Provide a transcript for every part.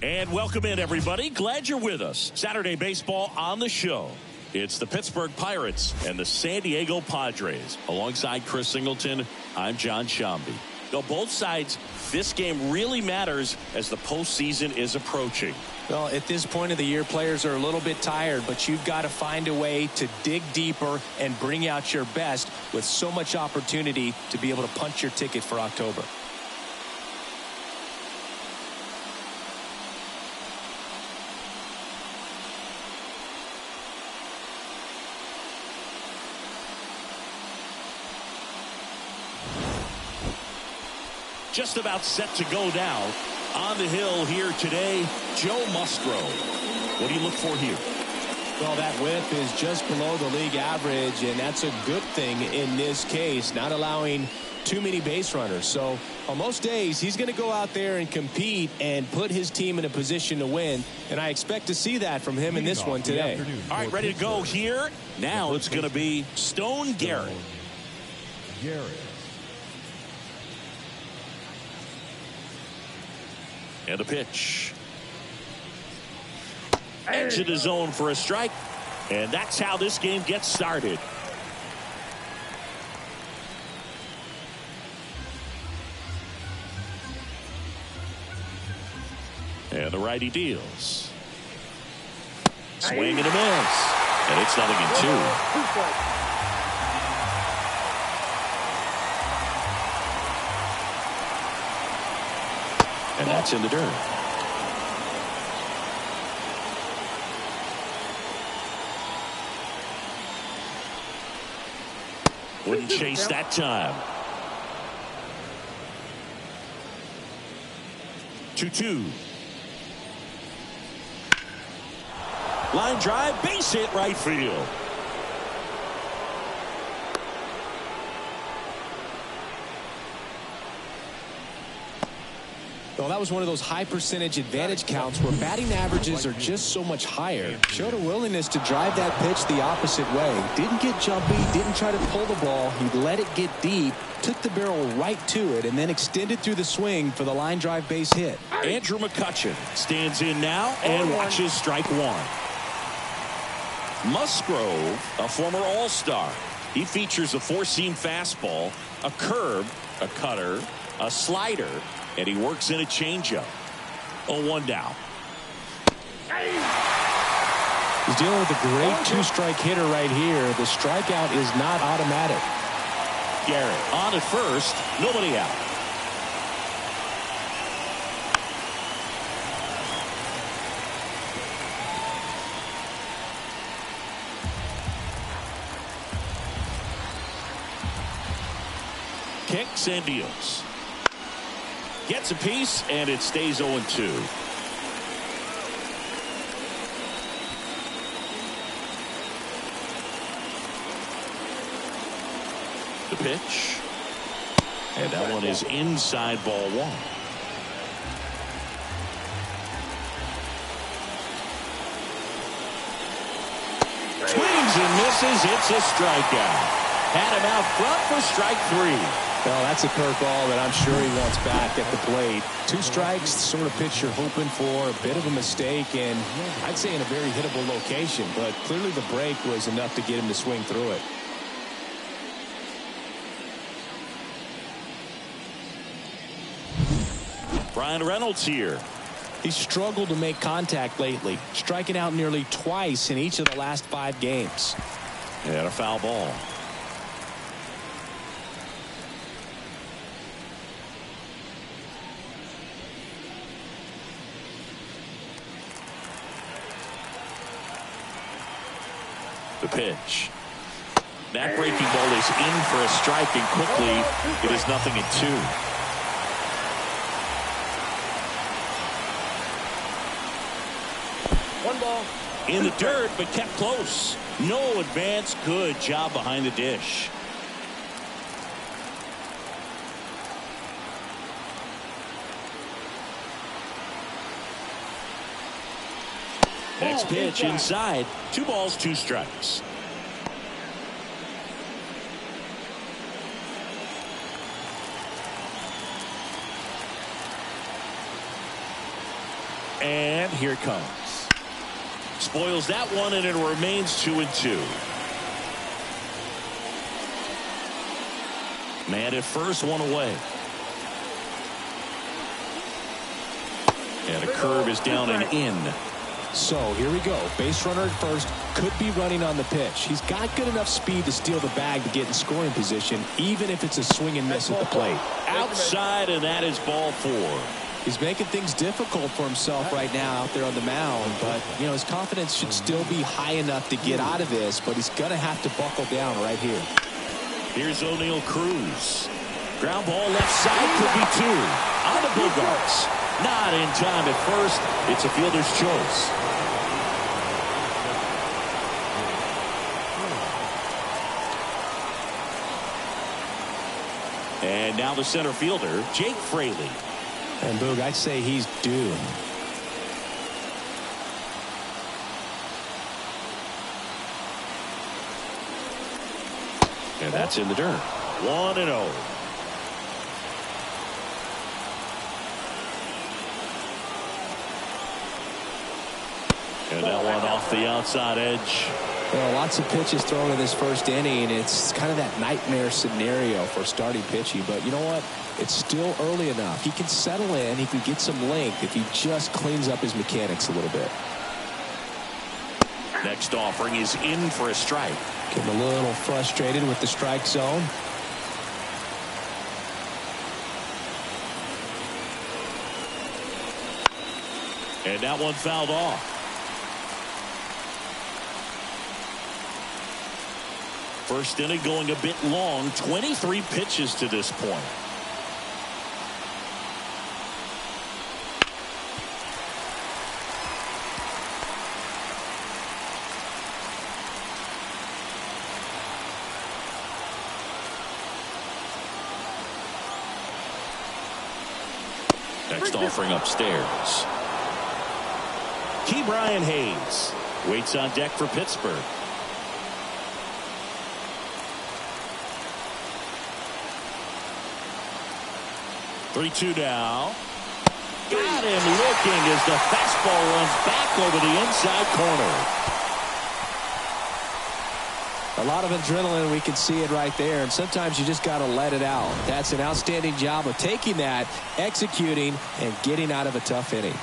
And welcome in, everybody. Glad you're with us. Saturday baseball on the show. It's the Pittsburgh Pirates and the San Diego Padres. Alongside Chris Singleton, I'm John Shambi. Now, both sides, this game really matters as the postseason is approaching. Well, at this point of the year, players are a little bit tired, but you've got to find a way to dig deeper and bring out your best with so much opportunity to be able to punch your ticket for October. Just about set to go now. On the hill here today, Joe Musgrove. What do you look for here? Well, that whip is just below the league average, and that's a good thing in this case, not allowing too many base runners. So on most days, he's going to go out there and compete and put his team in a position to win, and I expect to see that from him in this one today. All right, ready to go here. Now it's going to be Stone Garrett. And a pitch. Edge of the zone for a strike. And that's how this game gets started. And the righty deals. Swing and a miss. And it's 0-2. And that's in the dirt. Wouldn't chase that time. 2-2. Line drive, base hit, right field. Well, that was one of those high percentage advantage counts where batting averages are just so much higher. Showed a willingness to drive that pitch the opposite way. Didn't get jumpy, didn't try to pull the ball. He let it get deep, took the barrel right to it, and then extended through the swing for the line drive base hit. Andrew McCutchen stands in now and watches strike one. Musgrove, a former All-Star. He features a four-seam fastball, a curve, a cutter, a slider, and he works in a changeup. 0-1 down. He's dealing with a great two-strike hitter right here. The strikeout is not automatic. Garrett on at first, nobody out. Kicks and deals. Gets a piece, and it stays 0-2. The pitch. And that one is inside ball one. Swings and misses. It's a strikeout. Had him out front for strike three. Well, that's a curveball that I'm sure he wants back at the plate. Two strikes, sort of pitch you're hoping for. A bit of a mistake, and I'd say in a very hittable location. But clearly the break was enough to get him to swing through it. Brian Reynolds here. He's struggled to make contact lately, striking out nearly twice in each of the last 5 games. And a foul ball. The pitch. That breaking ball is in for a strike, and quickly it is 0-2. One ball. In the dirt, but kept close. No advance. Good job behind the dish. Next pitch inside. 2 balls, 2 strikes. And here it comes. Spoils that one, and it remains 2-2. Man at first, one away. And a curve is down and in. So here we go. Base runner at first, could be running on the pitch. He's got good enough speed to steal the bag to get in scoring position, even if it's a swing and miss at the plate. Outside, and that is ball 4. He's making things difficult for himself right now out there on the mound, but you know his confidence should still be high enough to get out of this, but he's going to have to buckle down right here. Here's O'Neal Cruz. Ground ball left side, could be 2. On the Bogarts. Not in time at first. It's a fielder's choice. And now the center fielder, Jake Fraley. And Boog, I'd say he's due. And that's in the dirt. 1-0. And that one off the outside edge. Well, lots of pitches thrown in this first inning. It's kind of that nightmare scenario for starting pitching. But you know what? It's still early enough. He can settle in. He can get some length if he just cleans up his mechanics a little bit. Next offering is in for a strike. Getting a little frustrated with the strike zone. And that one fouled off. First inning going a bit long. 23 pitches to this point. Next offering upstairs. Brian Hayes waits on deck for Pittsburgh. Three-two now. Got him looking as the fastball runs back over the inside corner. A lot of adrenaline, we can see it right there, and sometimes you just got to let it out. That's an outstanding job of taking that, executing, and getting out of a tough inning.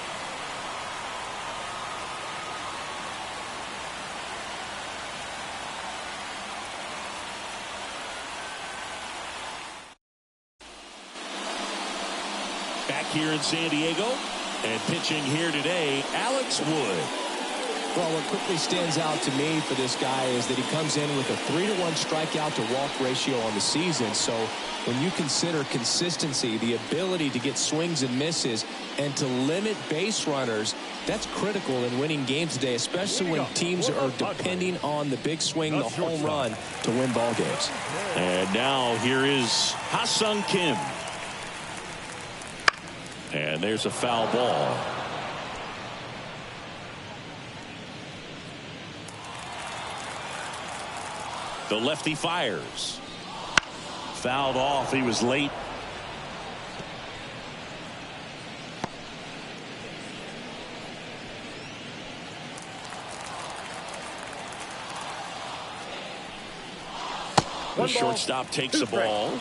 Back here in San Diego, and pitching here today, Alex Wood. Well, what quickly stands out to me for this guy is that he comes in with a 3-to-1 strikeout to walk ratio on the season. So when you consider consistency, the ability to get swings and misses, and to limit base runners, that's critical in winning games today, especially when teams are depending on the big swing, the home run, to win ball games. And now here is Ha-Sung Kim. And there's a foul ball. The lefty fires. Fouled off. He was late. The shortstop takes the ball.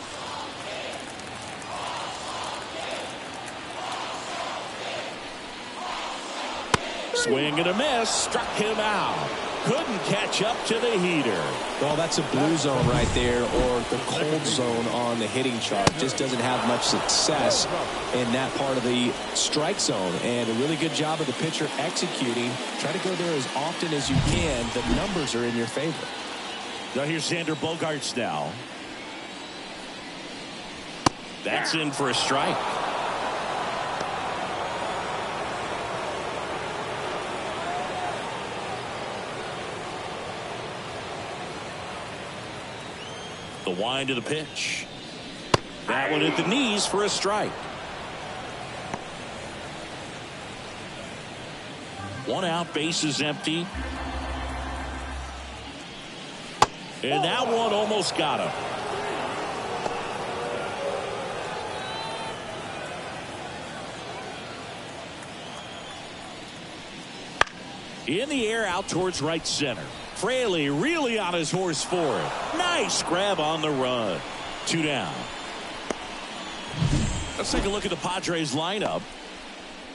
Swing and a miss. Struck him out. Couldn't catch up to the heater. Well, that's a blue zone right there, or the cold zone on the hitting chart. Just doesn't have much success in that part of the strike zone. And a really good job of the pitcher executing. Try to go there as often as you can. The numbers are in your favor. Now here's Xander Bogaerts now. That's in for a strike. The wind of the pitch. That one at the knees for a strike. One out, base is empty. And that one almost got him. In the air out towards right center. Fraley really on his horse for it. Nice grab on the run. 2 down. Let's take a look at the Padres lineup.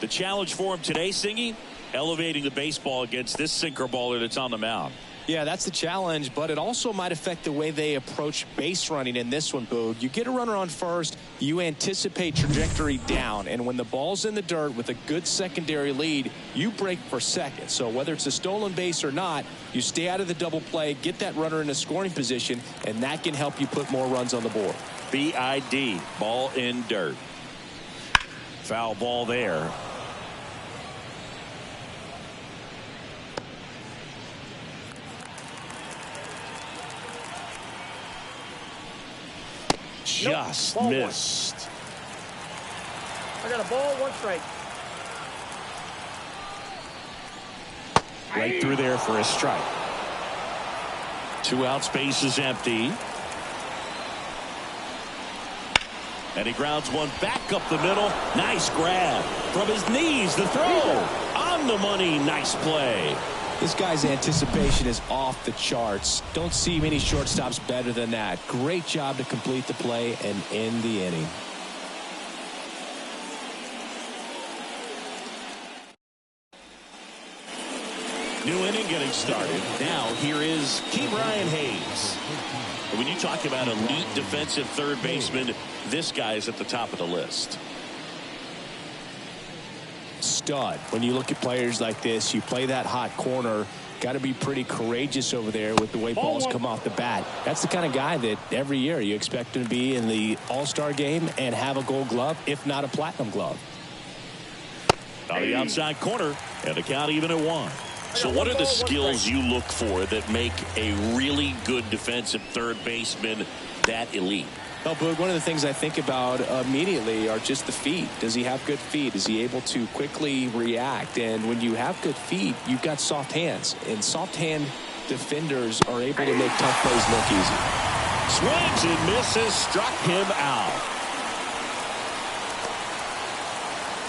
The challenge for him today, Singy, elevating the baseball against this sinker baller that's on the mound. Yeah, that's the challenge, but it also might affect the way they approach base running in this one, Boog. You get a runner on first, you anticipate trajectory down, and when the ball's in the dirt with a good secondary lead, you break for second. So whether it's a stolen base or not, you stay out of the double play, get that runner in a scoring position, and that can help you put more runs on the board. BID, ball in dirt. Foul ball there. Just missed. I got a ball, 1 strike. Right through there for a strike. 2 outs, base is empty. And he grounds one back up the middle. Nice grab from his knees. The throw on the money. Nice play. This guy's anticipation is off the charts. Don't see many shortstops better than that. Great job to complete the play and end the inning. New inning getting started. Now here is Ke'Bryan Hayes. When you talk about elite defensive third baseman, this guy's at the top of the list. Stud. When you look at players like this, you play that hot corner, got to be pretty courageous over there with the way balls come off the bat. That's the kind of guy that every year you expect him to be in the All-Star game and have a Gold Glove, if not a Platinum Glove. On the outside corner, and the count even at 1. So what are the skills you look for that make a really good defensive third baseman that elite? Well, Boog, one of the things I think about immediately are just the feet. Does he have good feet? Is he able to quickly react? And when you have good feet, you've got soft hands. And soft hand defenders are able to make tough plays look easy. Swings and misses, struck him out.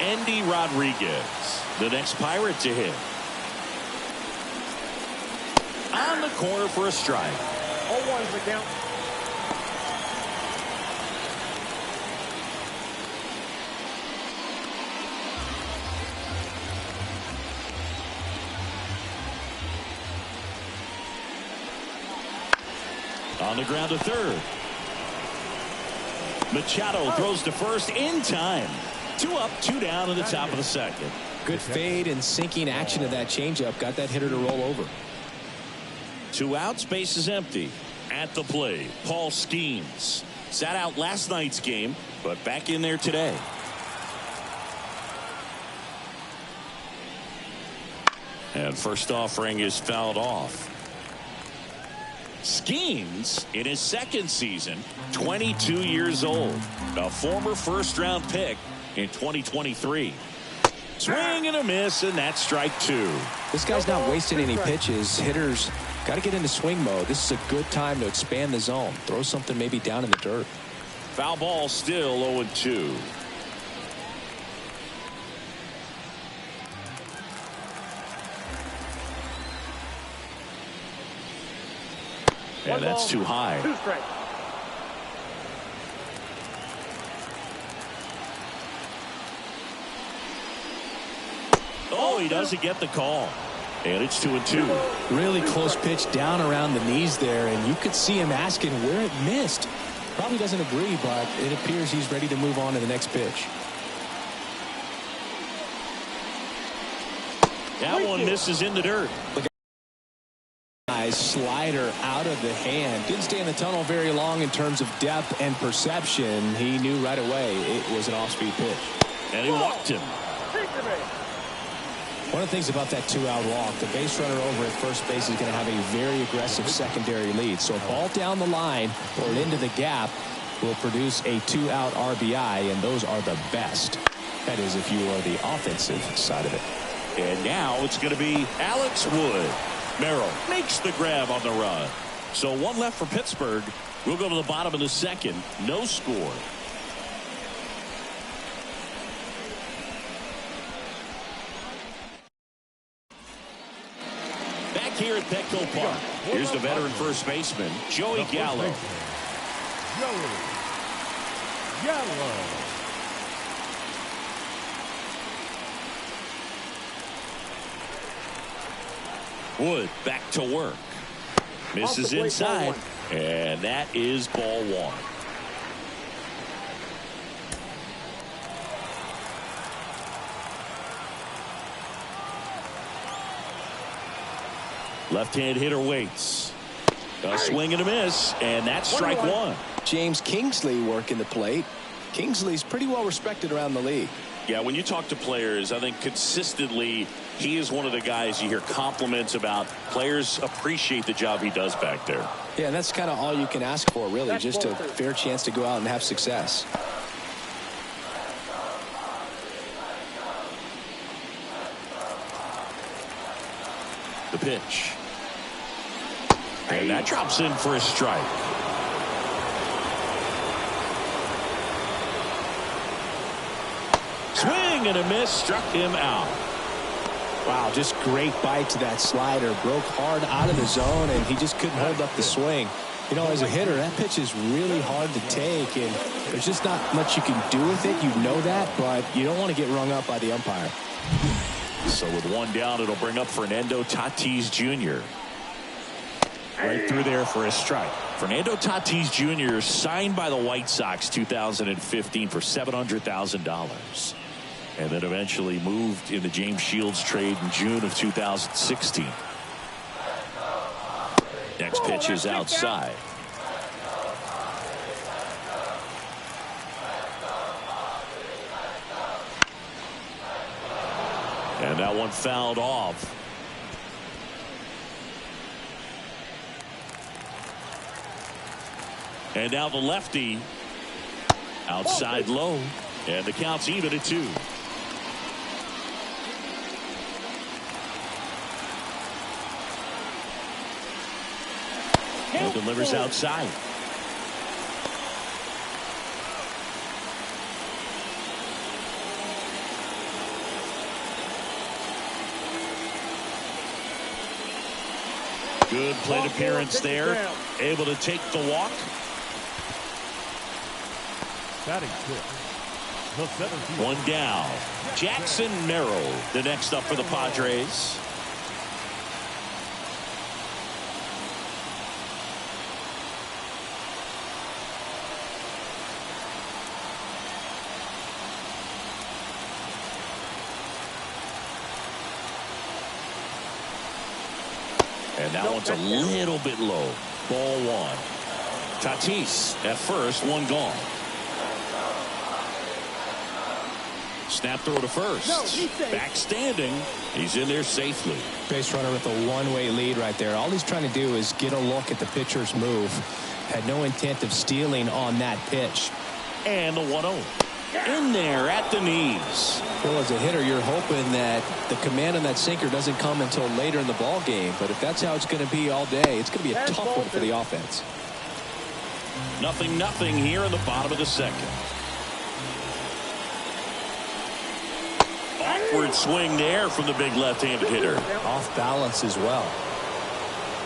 Andy Rodriguez, the next Pirate to hit. On the corner for a strike. 0-1's the count. On the ground to third. Machado throws to first in time. 2 up, 2 down in the top of the second. Good fade and sinking action of that changeup got that hitter to roll over. 2 outs, base is empty. At the plate, Paul Skeens. Sat out last night's game, but back in there today. And first offering is fouled off. Skeens, in his second season, 22 years old. A former first-round pick in 2023. Swing and a miss, and that's strike 2. This guy's not wasting any pitches. Hitters got to get into swing mode. This is a good time to expand the zone. Throw something maybe down in the dirt. Foul ball, still 0-2. And that's too high. 2 strikes. Oh, he doesn't get the call. And it's 2-2. Really close pitch down around the knees there, and you could see him asking where it missed. Probably doesn't agree, but it appears he's ready to move on to the next pitch. That one misses in the dirt. Nice slider out of the hand. Didn't stay in the tunnel very long in terms of depth and perception. He knew right away it was an off-speed pitch. And he walked him. One of the things about that 2-out walk, the base runner over at first base is going to have a very aggressive secondary lead. So a ball down the line or into the gap will produce a 2-out RBI, and those are the best. That is, if you are the offensive side of it. And now it's going to be Alex Wood. Merrill makes the grab on the run. So 1 left for Pittsburgh. We'll go to the bottom of the second. No score. here at Petco Park. Here's the veteran first baseman, Joey Gallo. Joey Gallo. Wood back to work. Misses inside, and that is ball one. Left-hand hitter waits. A swing and a miss, and that's strike one. James Kingsley working the plate. Kingsley's pretty well respected around the league. Yeah, when you talk to players, I think consistently he is one of the guys you hear compliments about. Players appreciate the job he does back there. Yeah, and that's kind of all you can ask for, really, just a fair chance to go out and have success. The pitch. And that drops in for a strike. Swing and a miss, struck him out. Wow, just great bite to that slider. Broke hard out of the zone, and he just couldn't hold up the swing. You know, as a hitter, that pitch is really hard to take, and there's just not much you can do with it. You know that, but you don't want to get rung up by the umpire. So with one down, it'll bring up Fernando Tatis Jr. Right through there for a strike. Fernando Tatis Jr. signed by the White Sox 2015 for $700,000. And then eventually moved in the James Shields trade in June of 2016. Next pitch is outside. And that one fouled off. And now the lefty outside low, and the count's even at 2. And delivers outside. Good plate appearance there. Able to take the walk. Batting fifth, the 17th. One down. Jackson Merrill, the next up for the Padres. And that one's a little bit low. Ball one. Tatis at first, one gone. Snap throw to first. Back standing. He's in there safely. Base runner with a one-way lead right there. All he's trying to do is get a look at the pitcher's move. Had no intent of stealing on that pitch. And the 1-0. In there at the knees. Well, as a hitter, you're hoping that the command on that sinker doesn't come until later in the ball game. But if that's how it's going to be all day, it's going to be a tough one for the offense. 0-0 here in the bottom of the second. Awkward swing there from the big left-handed hitter. Off balance as well.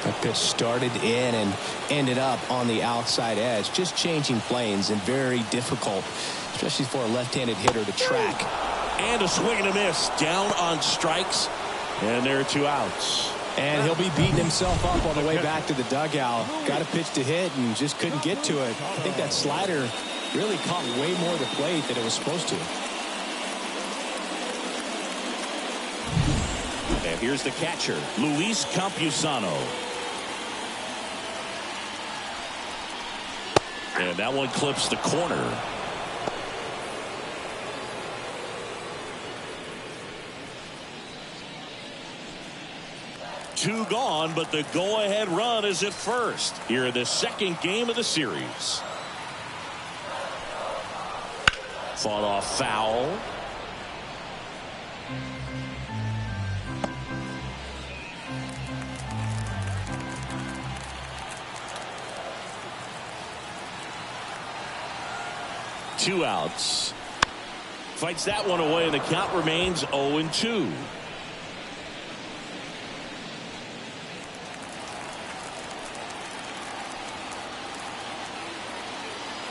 That pitch started in and ended up on the outside edge. Just changing planes and very difficult, especially for a left-handed hitter to track. And a swing and a miss. Down on strikes. And there are 2 outs. And he'll be beating himself up on the way back to the dugout. Got a pitch to hit and just couldn't get to it. I think that slider really caught way more of the plate than it was supposed to. And here's the catcher, Luis Campusano. And that one clips the corner. Two gone, but the go-ahead run is at first here in the second game of the series. Fought off foul. Two outs. Fights that one away, and the count remains 0-2.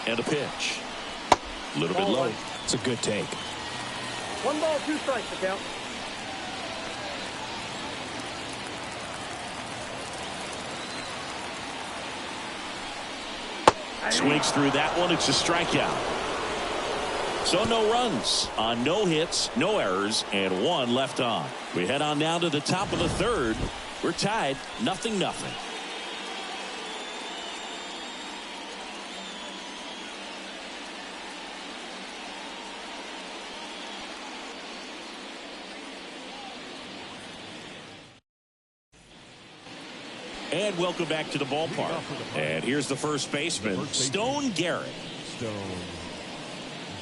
And a pitch. A little bit Ball low. one. It's a good take. 1 ball, 2 strikes to count. Swings through that one. It's a strikeout. So no runs on no hits, no errors, and 1 left on. We head on down to the top of the 3rd. We're tied 0-0. And welcome back to the ballpark. And here's the first baseman, Stone Garrett. Stone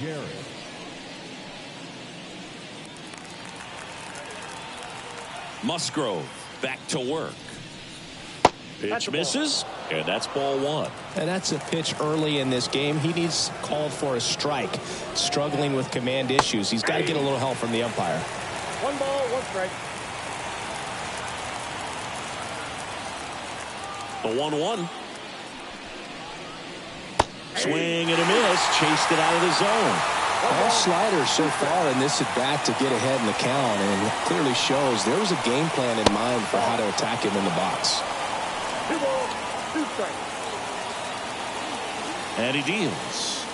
Garrett. Musgrove back to work. Pitch misses, and that's ball 1. And that's a pitch early in this game. He needs called for a strike. Struggling with command issues. He's got to get a little help from the umpire. 1 ball, 1 strike. The 1-1. Swing and a miss. Chased it out of the zone. All sliders so far in this at bat to get ahead in the count, and it clearly shows there was a game plan in mind for how to attack him in the box. 2 balls, 2 strikes. And he deals.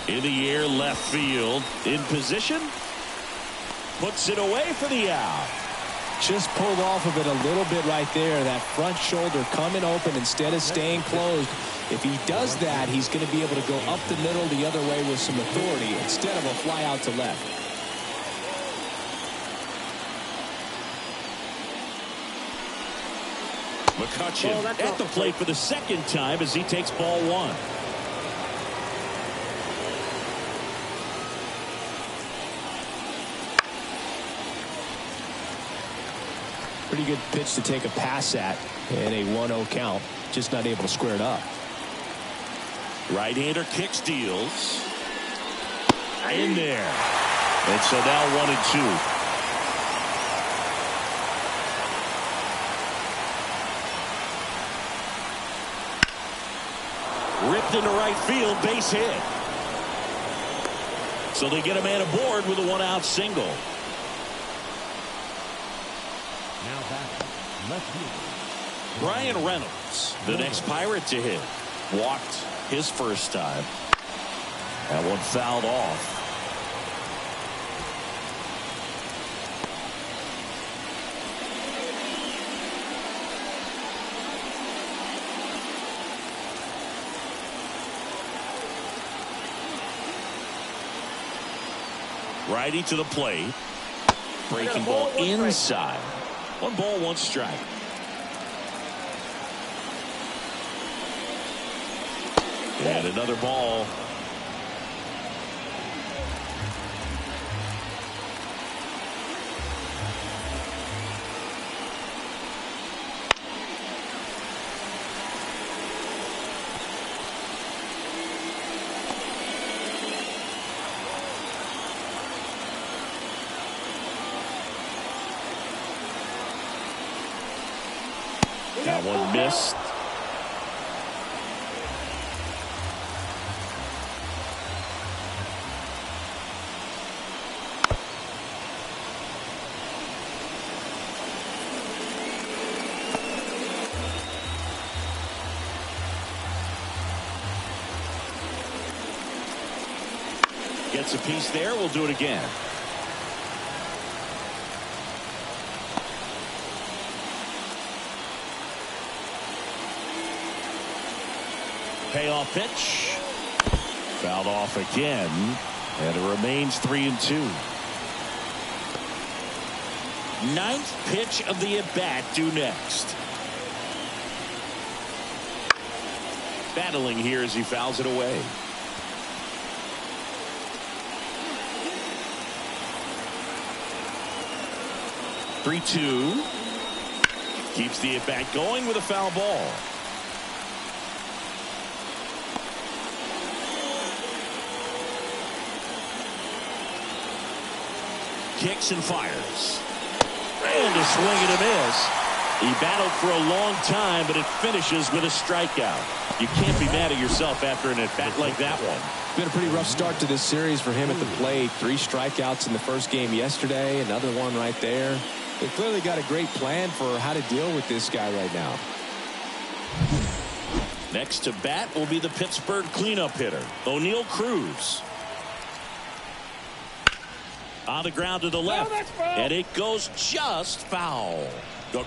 In the air, left field. In position. Puts it away for the out. Just pulled off of it a little bit right there. That front shoulder coming open instead of staying closed. If he does that, he's going to be able to go up the middle the other way with some authority instead of a fly out to left. McCutchen at the plate for the 2nd time as he takes ball 1. Pretty good pitch to take a pass at in a 1-0 count. Just not able to square it up. Right-hander kicks, deals. In there. And so now 1-2. Ripped into right field, base hit. So they get a man aboard with a 1-out single. Now back left field. Brian Reynolds, the next Pirate to hit. Walked his first time. That one fouled off. Righty to the plate. Breaking ball inside. 1 ball, 1 strike. And another ball. That one missed. Gets a piece there. We'll do it again. Payoff pitch. Fouled off again. And it remains 3-2. 9th pitch of the at-bat due next. Battling here as he fouls it away. (3-2). Keeps the at-bat going with a foul ball. Kicks and fires. And a swing and a miss. He battled for a long time, but it finishes with a strikeout. You can't be mad at yourself after an at-bat like that one. Been a pretty rough start to this series for him at the plate. 3 strikeouts in the first game yesterday. Another one right there. They clearly got a great plan for how to deal with this guy right now. Next to bat will be the Pittsburgh cleanup hitter, O'Neal Cruz. On the ground to the left, and it goes just foul.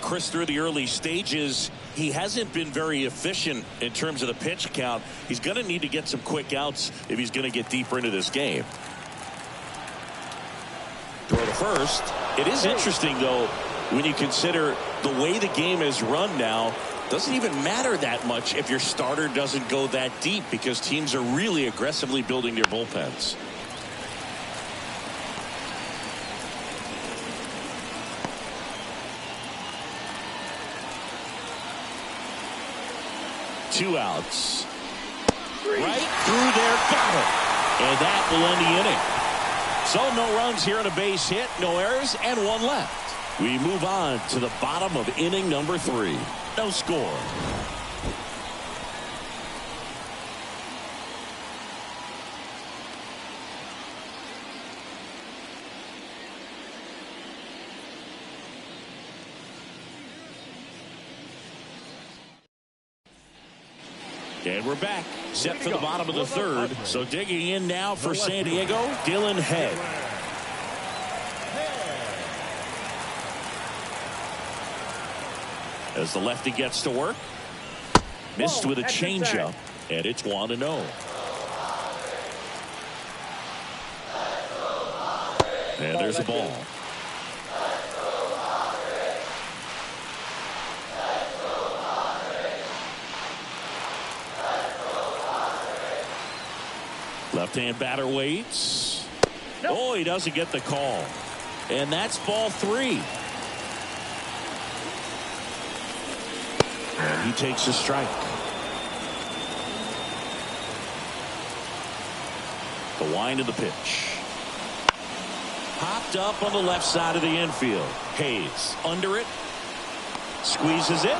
Chris, through the early stages, he hasn't been very efficient in terms of the pitch count. He's going to need to get some quick outs if he's going to get deeper into this game. Throw to first. It is interesting, though, when you consider the way the game is run now. Doesn't even matter that much if your starter doesn't go that deep, because teams are really aggressively building their bullpens. Two outs. Right through there, got it. And that will end the inning. So no runs here on a base hit, no errors, and 1 left. We move on to the bottom of inning number 3. No score. And we're back, set for the bottom of the 3rd. So digging in now for San Diego, Dylan Head. As the lefty gets to work. Missed with a changeup, and it's 1-0. And there's a ball. Left-hand batter waits. Oh, he doesn't get the call. And that's ball 3. And he takes a strike. The wind of the pitch. Popped up on the left side of the infield. Hayes under it. Squeezes it.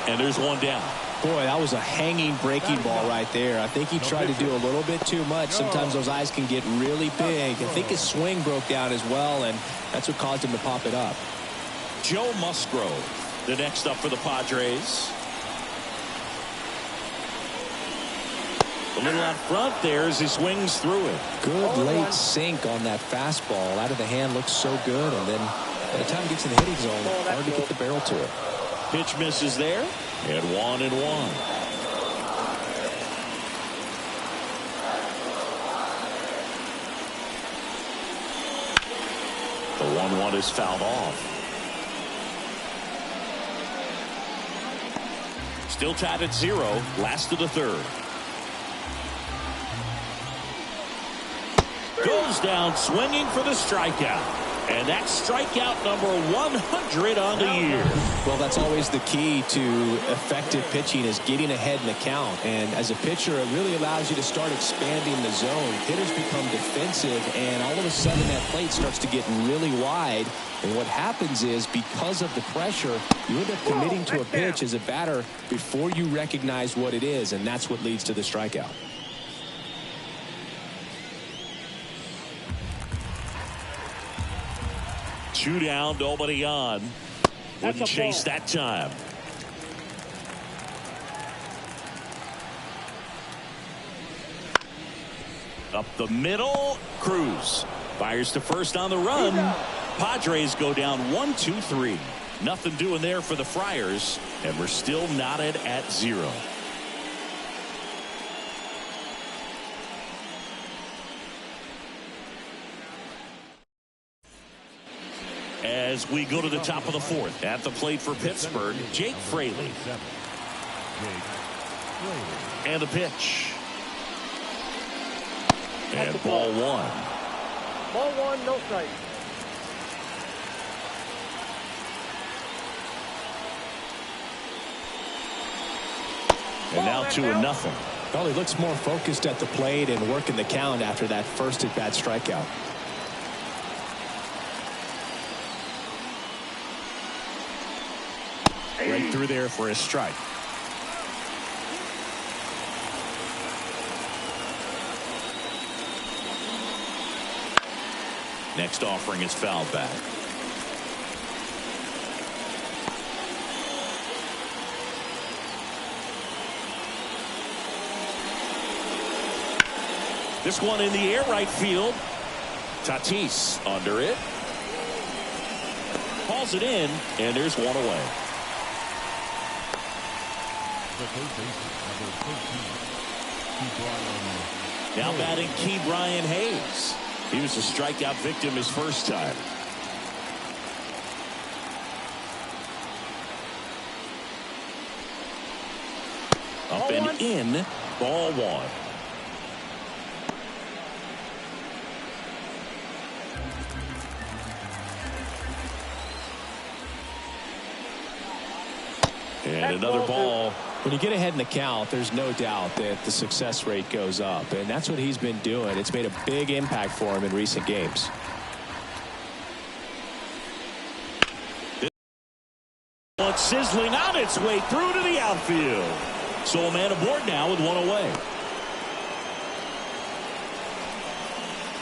And there's 1 down. Boy, that was a hanging breaking ball right there. I think he tried to do a little bit too much. Sometimes those eyes can get really big. I think his swing broke down as well, and that's what caused him to pop it up. Joe Musgrove, the next up for the Padres. A little out front there as he swings through it. Good late sink on that fastball. Out of the hand looks so good, and then by the time it gets in the hitting zone, hard to get the barrel to it. Pitch misses there, and 1-1. The 1-1 is fouled off. Still tied at 0, last of the 3rd. Goes down swinging for the strikeout. And that's strikeout number 100 on the year. Well, that's always the key to effective pitching, is getting ahead in the count. And as a pitcher, it really allows you to start expanding the zone. Hitters become defensive, and all of a sudden that plate starts to get really wide. And what happens is, because of the pressure, you end up committing to a pitch as a batter before you recognize what it is, and that's what leads to the strikeout. Two down, nobody on. Wouldn't chase that time. Up the middle, Cruz fires to first on the run. Padres go down 1-2-3. Nothing doing there for the Friars, and we're still knotted at 0. As we go to the top of the 4th, at the plate for Pittsburgh, Jake Fraley. And the pitch. And ball 1. Ball 1, no strike. And now 2-0. Well, he looks more focused at the plate and working the count after that first at-bat strikeout. Right through there for a strike. Next offering is fouled back. This one in the air, right field. Tatis under it. Hauls it in, and there's one away. The third baseman, number 13, Now batting Key Brian Hayes. He was a strikeout victim his first time. Up and in, ball one. And another ball. When you get ahead in the count, there's no doubt that the success rate goes up, and that's what he's been doing. It's made a big impact for him in recent games. It's sizzling on its way through to the outfield. So a man aboard now with one away.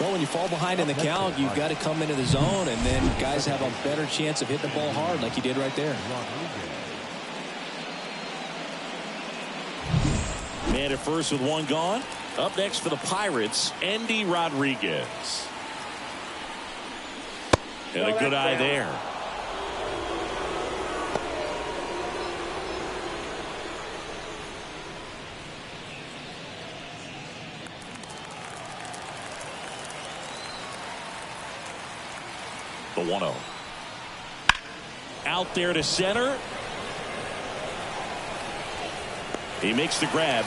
Well, when you fall behind in the count, you've got to come into the zone, and then guys have a better chance of hitting the ball hard like he did right there. Man at first with one gone. Up next for the Pirates, Endy Rodriguez. And a good eye there. The 1-0. Out there to center. He makes the grab.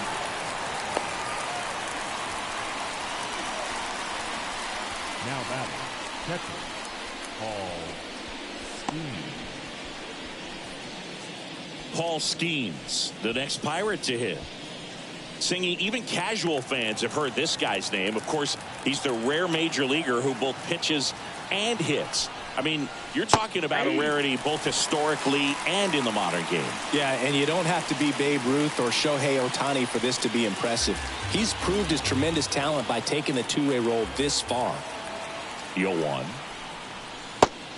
Now batting, catcher, Paul Skeens, the next Pirate to hit. Singing, even casual fans have heard this guy's name. Of course, he's the rare major leaguer who both pitches and hits. I mean, you're talking about a rarity both historically and in the modern game. Yeah, and you don't have to be Babe Ruth or Shohei Ohtani for this to be impressive. He's proved his tremendous talent by taking the two-way role this far. 0-1.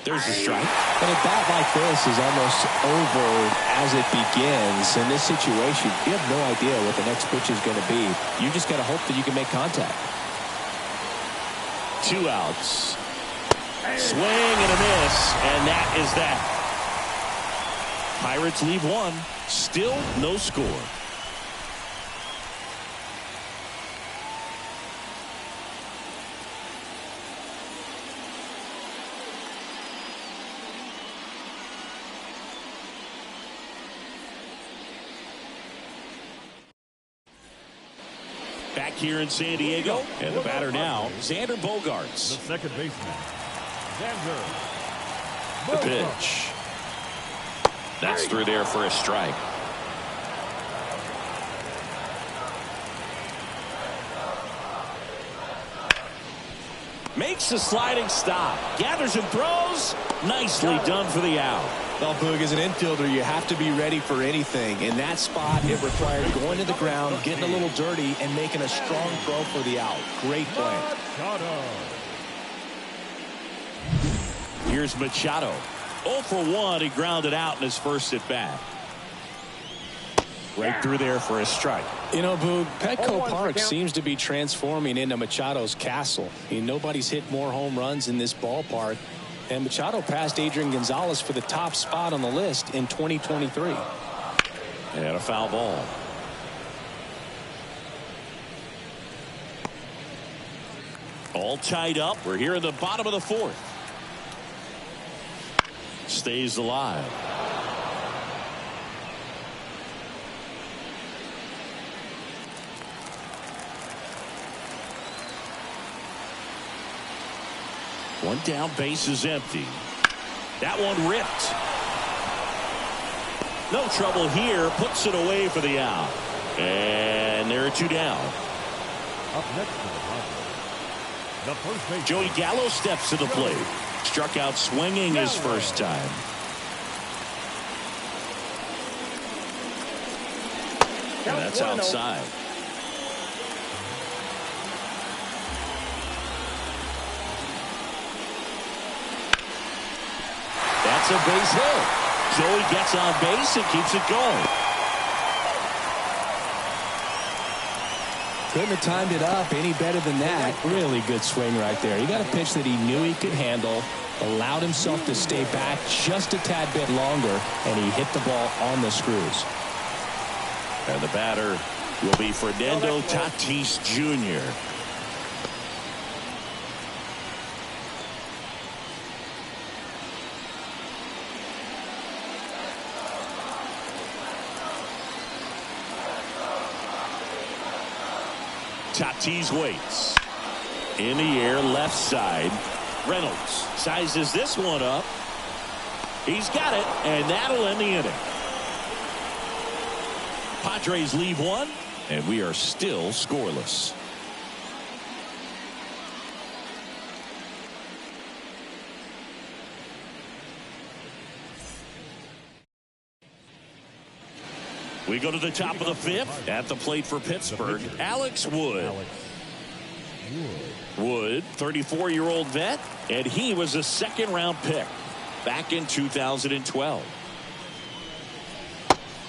There's a strike. And a bat like this is almost over as it begins. In this situation, you have no idea what the next pitch is going to be. You just got to hope that you can make contact. 2 outs. Swing and a miss, and that is that. Pirates leave one. Still no score. Back here in San Diego, and the batter now, Xander Bogaerts. the second baseman, Xander. The pitch. That's through there for a strike. Makes the sliding stop. Gathers and throws. Nicely done for the out. Well, Boog, as an infielder, you have to be ready for anything. In that spot, it required going to the ground, getting a little dirty, and making a strong throw for the out. Great play. Here's Machado. 0 for 1. He grounded out in his first at bat. Right through there for a strike. You know, Boog, Petco Park seems to be transforming into Machado's castle. I mean, nobody's hit more home runs in this ballpark. And Machado passed Adrian Gonzalez for the top spot on the list in 2023. And a foul ball. All tied up. We're here in the bottom of the 4th. Stays alive. One down, base is empty. That one ripped. No trouble here. Puts it away for the out. And there are 2 down. Up next to the Padres, the first base. Joey Gallo steps to the plate. Struck out swinging his first time. And that's outside. That's a base hit. So he gets on base and keeps it going. Couldn't have timed it up any better than that. Really good swing right there. He got a pitch that he knew he could handle, allowed himself to stay back just a tad bit longer, and he hit the ball on the screws. And the batter will be Fernando Tatis Jr. Tatis waits. In the air, left side. Reynolds sizes this one up. He's got it, and that'll end the inning. Padres leave one, and we are still scoreless. We go to the top of the fifth. At the plate for Pittsburgh, Alex Wood. Wood, 34-year-old vet, and he was a second-round pick back in 2012.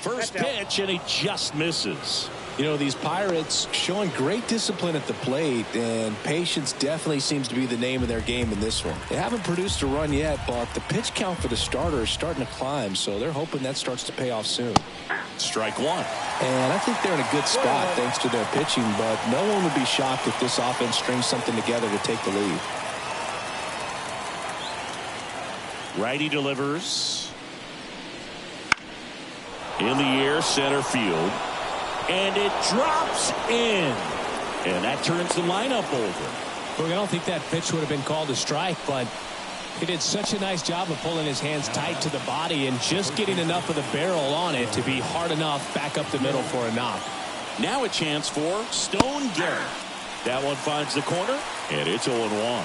First pitch, and he just misses. You know, these Pirates showing great discipline at the plate, and patience definitely seems to be the name of their game in this one. They haven't produced a run yet, but the pitch count for the starter is starting to climb, so they're hoping that starts to pay off soon. Strike one. And I think they're in a good spot thanks to their pitching, but no one would be shocked if this offense strings something together to take the lead. Righty delivers. In the air, center field. And it drops in. And that turns the lineup over. Look, I don't think that pitch would have been called a strike, but he did such a nice job of pulling his hands tight to the body and just getting enough of the barrel on it to be hard enough back up the middle for a knock. Now a chance for Stone Garrett. That one finds the corner, and it's 0-1.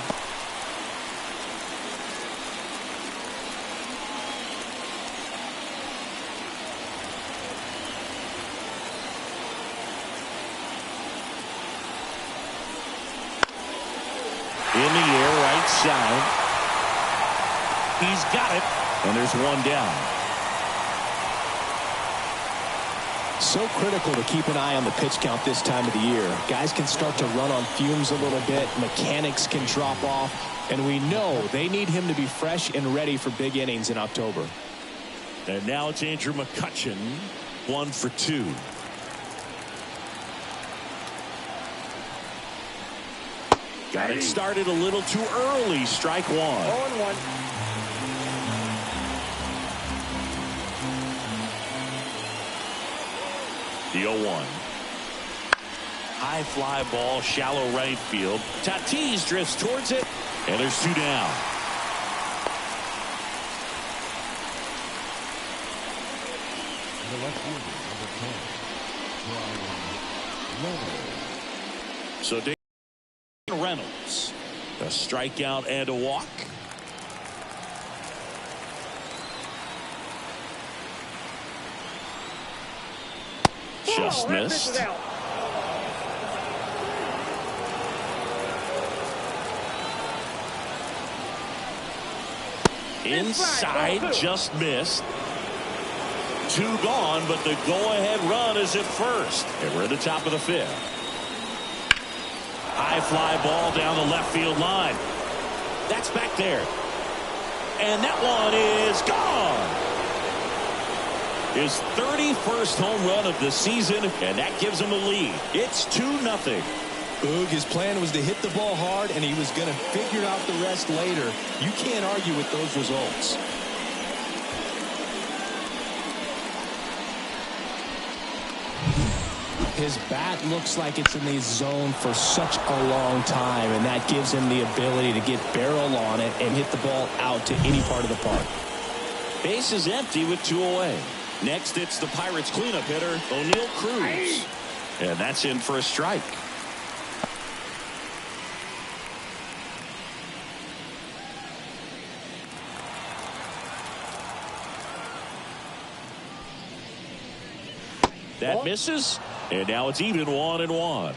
In the air, right side. He's got it, and there's one down. So critical to keep an eye on the pitch count this time of the year. Guys can start to run on fumes a little bit. Mechanics can drop off. And we know they need him to be fresh and ready for big innings in October. And now it's Andrew McCutchen, 1 for 2. Got it started a little too early. Strike one. 0-1. The 0-1. High fly ball, shallow right field. Tatis drifts towards it, and there's 2 down. The left fielder, number 10, So Reynolds, a strikeout and a walk. Just missed. Inside, just missed. 2 gone, but the go-ahead run is at first. And we're at the top of the 5th. High fly ball down the left field line. That's back there. And that one is gone. His 31st home run of the season, and that gives him a lead. It's 2-0. Boog, his plan was to hit the ball hard, and he was going to figure out the rest later. You can't argue with those results. His bat looks like it's in the zone for such a long time, and that gives him the ability to get barrel on it and hit the ball out to any part of the park. Base is empty with 2 away. Next, it's the Pirates cleanup hitter, O'Neal Cruz. And that's in for a strike. That misses, and now it's even 1-1.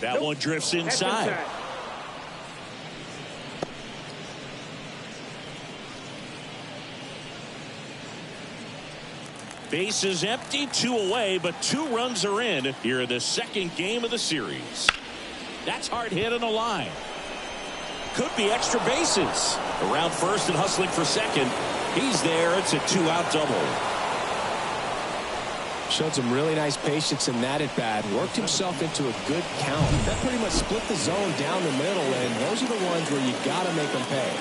That one drifts inside. Base is empty, 2 away, but 2 runs are in here in the second game of the series. That's hard hit on the line. Could be extra bases. Around first and hustling for second. He's there. It's a 2-out double. Showed some really nice patience in that at bat. Worked himself into a good count. That pretty much split the zone down the middle, and those are the ones where you got to make them pay.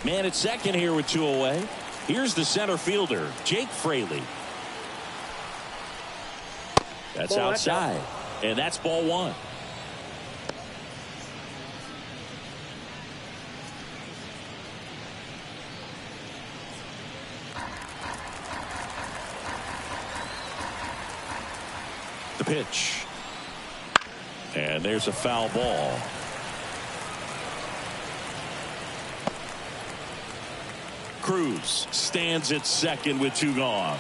Man at second here with 2 away. Here's the center fielder, Jake Fraley. That's outside, and that's ball 1. The pitch. And there's a foul ball. Cruz stands at second with 2 gone.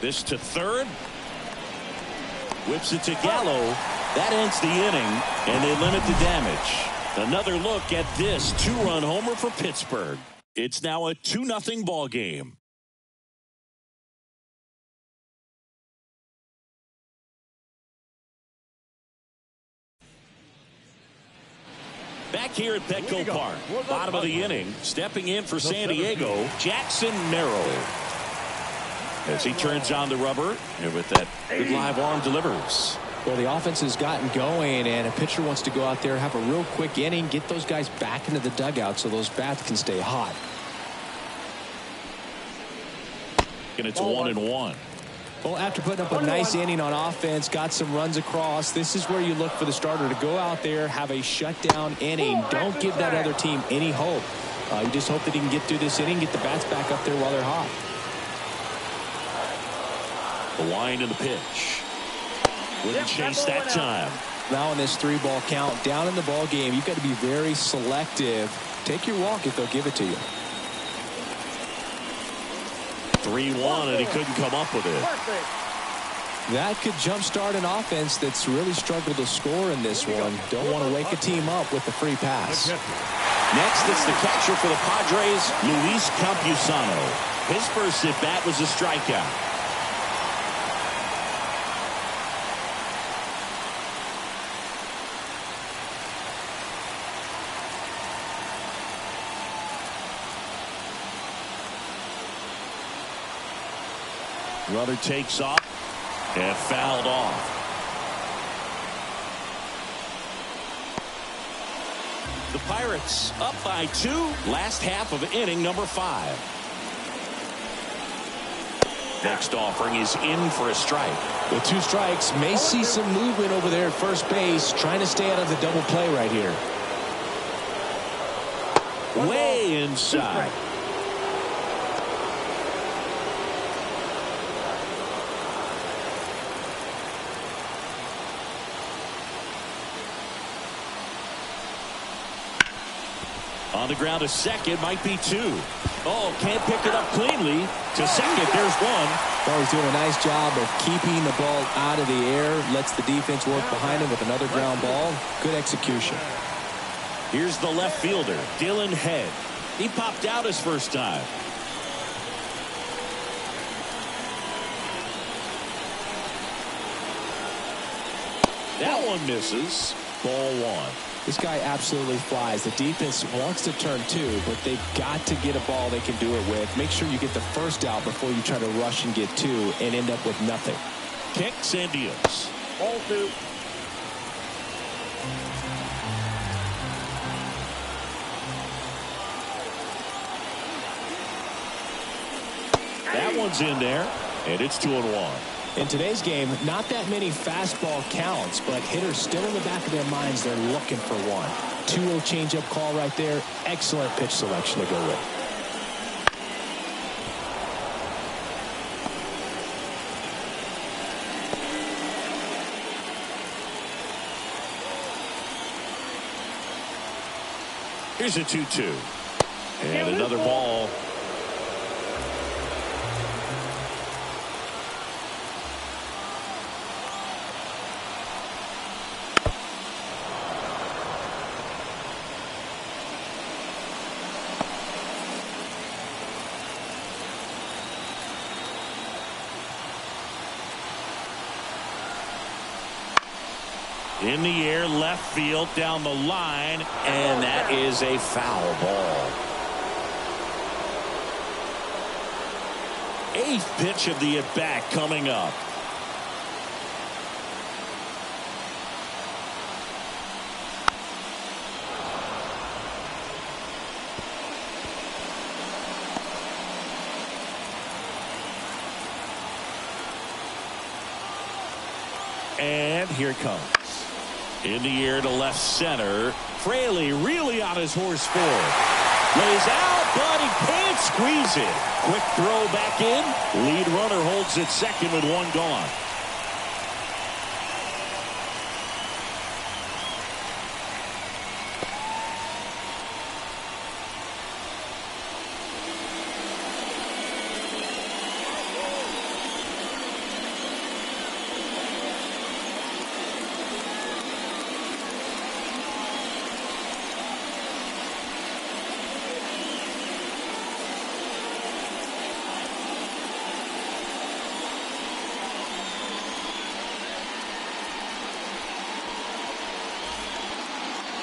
This to third. Whips it to Gallo. That ends the inning, and they limit the damage. Another look at this 2-run homer for Pittsburgh. It's now a 2-0 ball game. Back here at Petco Park, bottom of the inning, stepping in for San Diego, Jackson Merrill. As he turns on the rubber, and with that good live arm delivers. Well, the offense has gotten going, and a pitcher wants to go out there, have a real quick inning, get those guys back into the dugout so those bats can stay hot. And it's 1-1. Well, after putting up a nice inning on offense, got some runs across, this is where you look for the starter to go out there, have a shutdown inning. Don't give that other team any hope. You just hope that he can get through this inning, get the bats back up there while they're hot. The line and the pitch. Wouldn't chase that time. Now in this 3-ball count, down in the ball game, you've got to be very selective. Take your walk if they'll give it to you. 3-1, and he couldn't come up with it. That could jumpstart an offense that's really struggled to score in this one. Don't want to wake a team up with the free pass. Next, it's the catcher for the Padres, Luis Campusano. His first at-bat was a strikeout. Runner takes off and fouled off. The Pirates up by 2. Last half of inning number 5. Next offering is in for a strike. With 2 strikes, may see some movement over there at first base, trying to stay out of the double play right here. Way inside. On the ground to second, might be 2. Oh, can't pick it up cleanly. To second, there's 1. Well, he's doing a nice job of keeping the ball out of the air. Lets the defense work behind him with another ground ball. Good execution. Here's the left fielder, Dylan Head. He popped out his first time. That one misses. Ball 1. This guy absolutely flies. The defense wants to turn 2, but they've got to get a ball they can do it with. Make sure you get the first out before you try to rush and get 2 and end up with nothing. Kicks and deals. Ball 2. That one's in there, and it's 2-1. In today's game, not that many fastball counts, but hitters still in the back of their minds, they're looking for one. 2-0 changeup call right there. Excellent pitch selection to go with. Here's a 2-2. And another ball. In the air, left field, down the line, and that is a foul ball. 8th pitch of the at-bat coming up. And here it comes. In the air to left center. Fraley really on his horse forward. Lays out, but he can't squeeze it. Quick throw back in. Lead runner holds at second with one gone.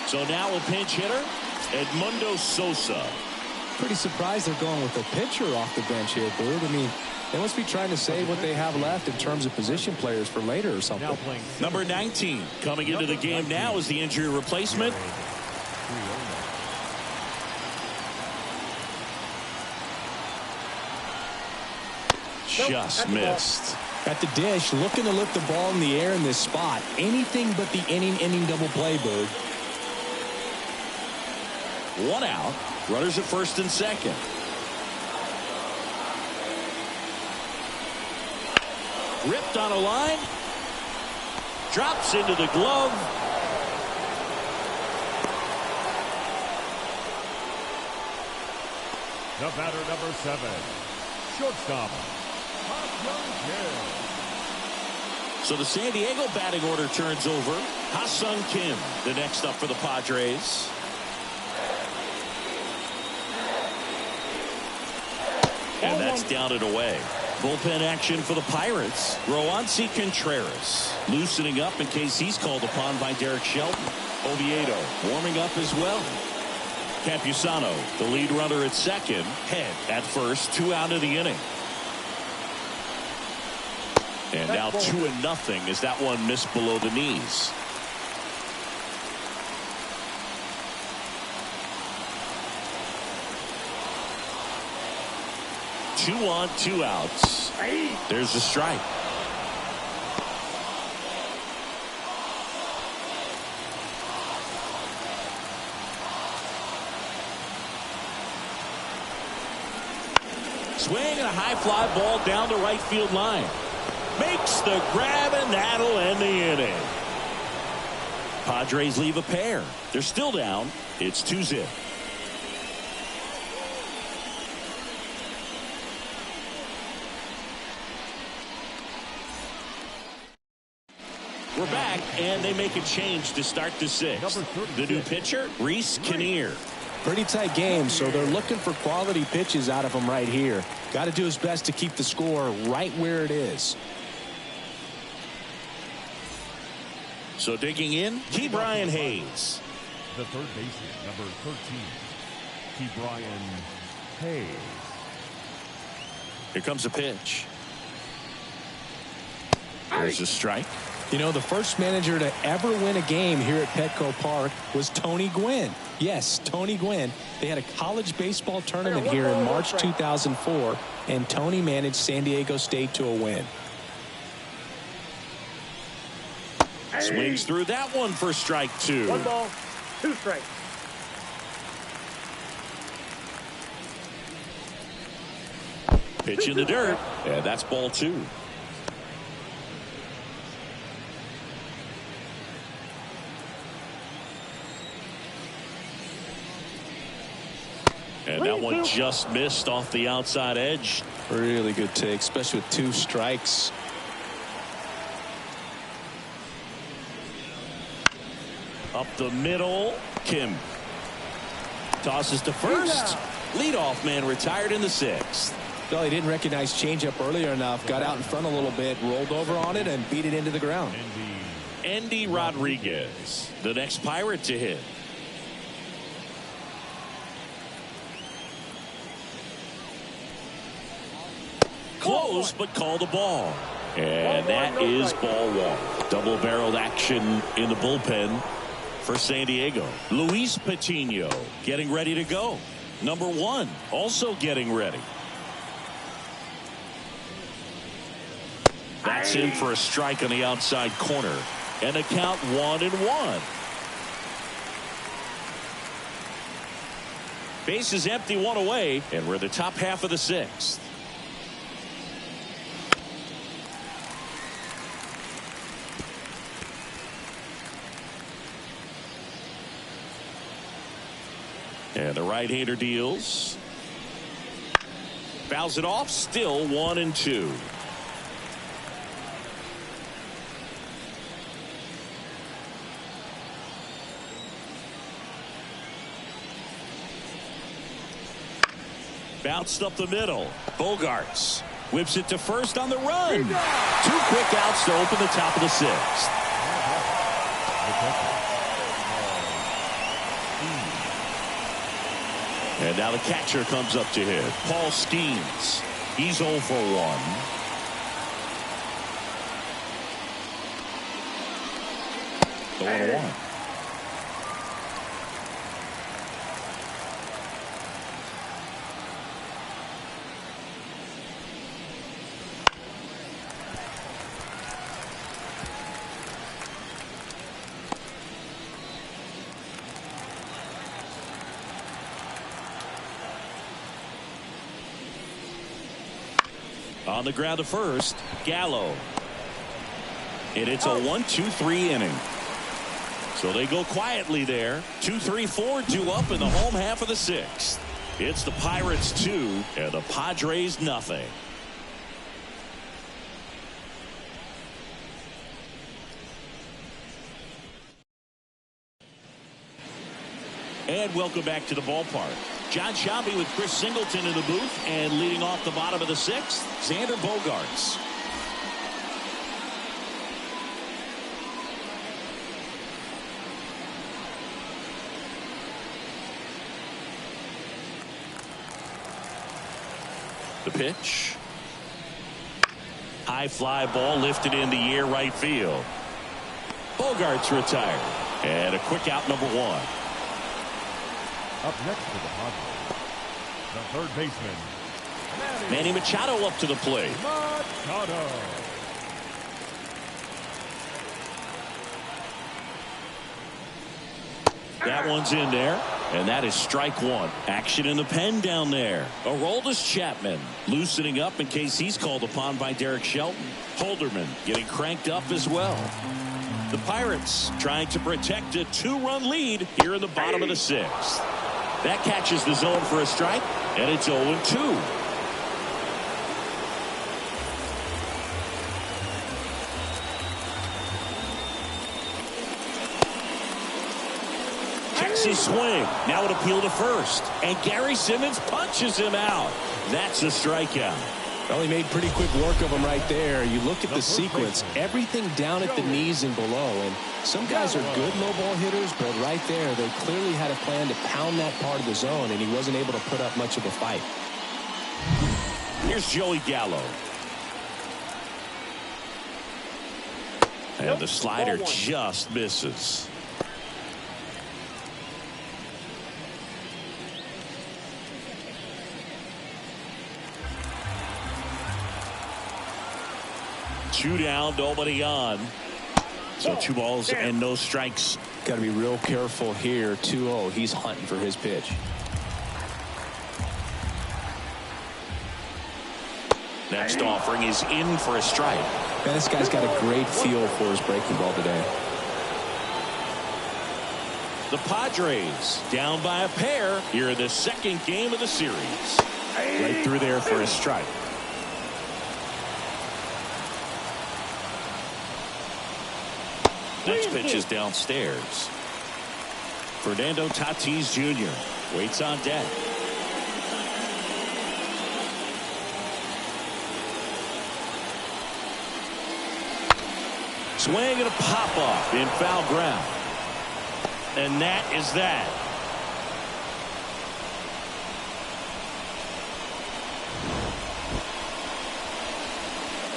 So now a pinch hitter, Edmundo Sosa. Pretty surprised they're going with a pitcher off the bench here, Boog. I mean, they must be trying to save what they have left in terms of position players for later or something. Number 19 coming into the game now is the injury replacement. Just missed. At the dish, looking to lift the ball in the air in this spot. Anything but the inning double play, Boog. One out. Runners at first and second. Ripped on a line. Drops into the glove. The batter, number 7, shortstop. So the San Diego batting order turns over. Ha-Sung Kim, the next up for the Padres. And that's down and away. Bullpen action for the Pirates. Roansy Contreras loosening up in case he's called upon by Derek Shelton. Oviedo warming up as well. Campusano, the lead runner at second. Head at first. 2 out of the inning. And now 2-0 as that one missed below the knees. Two on, 2 outs. There's a strike. Swing and a high fly ball down the right field line. Makes the grab, and that'll end the inning. Padres leave a pair. They're still down. It's 2-0. We're back, and they make a change to start the 6th. The new pitcher, Reese Kinnear. Pretty tight game, so they're looking for quality pitches out of him right here. Got to do his best to keep the score right where it is. So digging in, Ke'Bryan Hayes. The third baseman, number 13, Ke'Bryan Hayes. Here comes a pitch. There's a strike. You know, the first manager to ever win a game here at Petco Park was Tony Gwynn. Yes, Tony Gwynn. They had a college baseball tournament here in March 2004, and Tony managed San Diego State to a win. Swings through that one for strike 2. 1 ball, 2 strikes. Pitch in the dirt, and that's ball 2. And that one just missed off the outside edge. Really good take, especially with 2 strikes. Up the middle, Kim tosses to first. Leadoff man retired in the 6th. Well, he didn't recognize changeup earlier enough. Got out in front a little bit, rolled over on it, and beat it into the ground. Endy Rodriguez, the next Pirate to hit. Close, but called a ball. And that is ball 1. Double-barreled action in the bullpen for San Diego. Luis Patino getting ready to go. Number 1 also getting ready. That's in for a strike on the outside corner. And a count 1-1. Base is empty, 1 away, and we're in the top half of the 6th. And the right-hander deals. Fouls it off, still 1-2. Bounced up the middle. Bogarts whips it to first on the run. 2 quick outs to open the top of the 6th. And now the catcher comes up to hit. Paul Skeens. He's 0 for 1. The 1-1. On the ground to first, Gallo. And it's a 1-2-3 inning. So they go quietly there. 2-3-4 due up in the home half of the 6th. It's the Pirates 2 and the Padres nothing. And welcome back to the ballpark. John Sciambi with Chris Singleton in the booth, and leading off the bottom of the 6th, Xander Bogaerts. The pitch. High fly ball lifted in the air right field. Bogaerts retired. And a quick out, number 1. Up next to the Padres, the third baseman, Manny Machado up to the plate. Machado. That one's in there, and that is strike 1. Action in the pen down there. Aroldis Chapman loosening up in case he's called upon by Derek Shelton. Holderman getting cranked up as well. The Pirates trying to protect a 2-run lead here in the bottom of the 6th. That catches the zone for a strike, and it's 0-2. Checks his swing. Now an appeal to first. And Gary Simmons punches him out. That's a strikeout. Well, he made pretty quick work of him right there. You look at the sequence, everything down at the knees and below. And some guys are good low ball hitters, but right there, they clearly had a plan to pound that part of the zone, and he wasn't able to put up much of a fight. Here's Joey Gallo. And the slider just misses. Two down, nobody on. So 2 balls and no strikes. Got to be real careful here. 2-0. He's hunting for his pitch. Next offering is in for a strike. Man, this guy's got a great feel for his breaking ball today. The Padres down by a pair here in the 2nd game of the series. Right through there for a strike. Next pitch is downstairs. Fernando Tatis Jr. waits on deck. Swing and a pop off in foul ground. And that is that.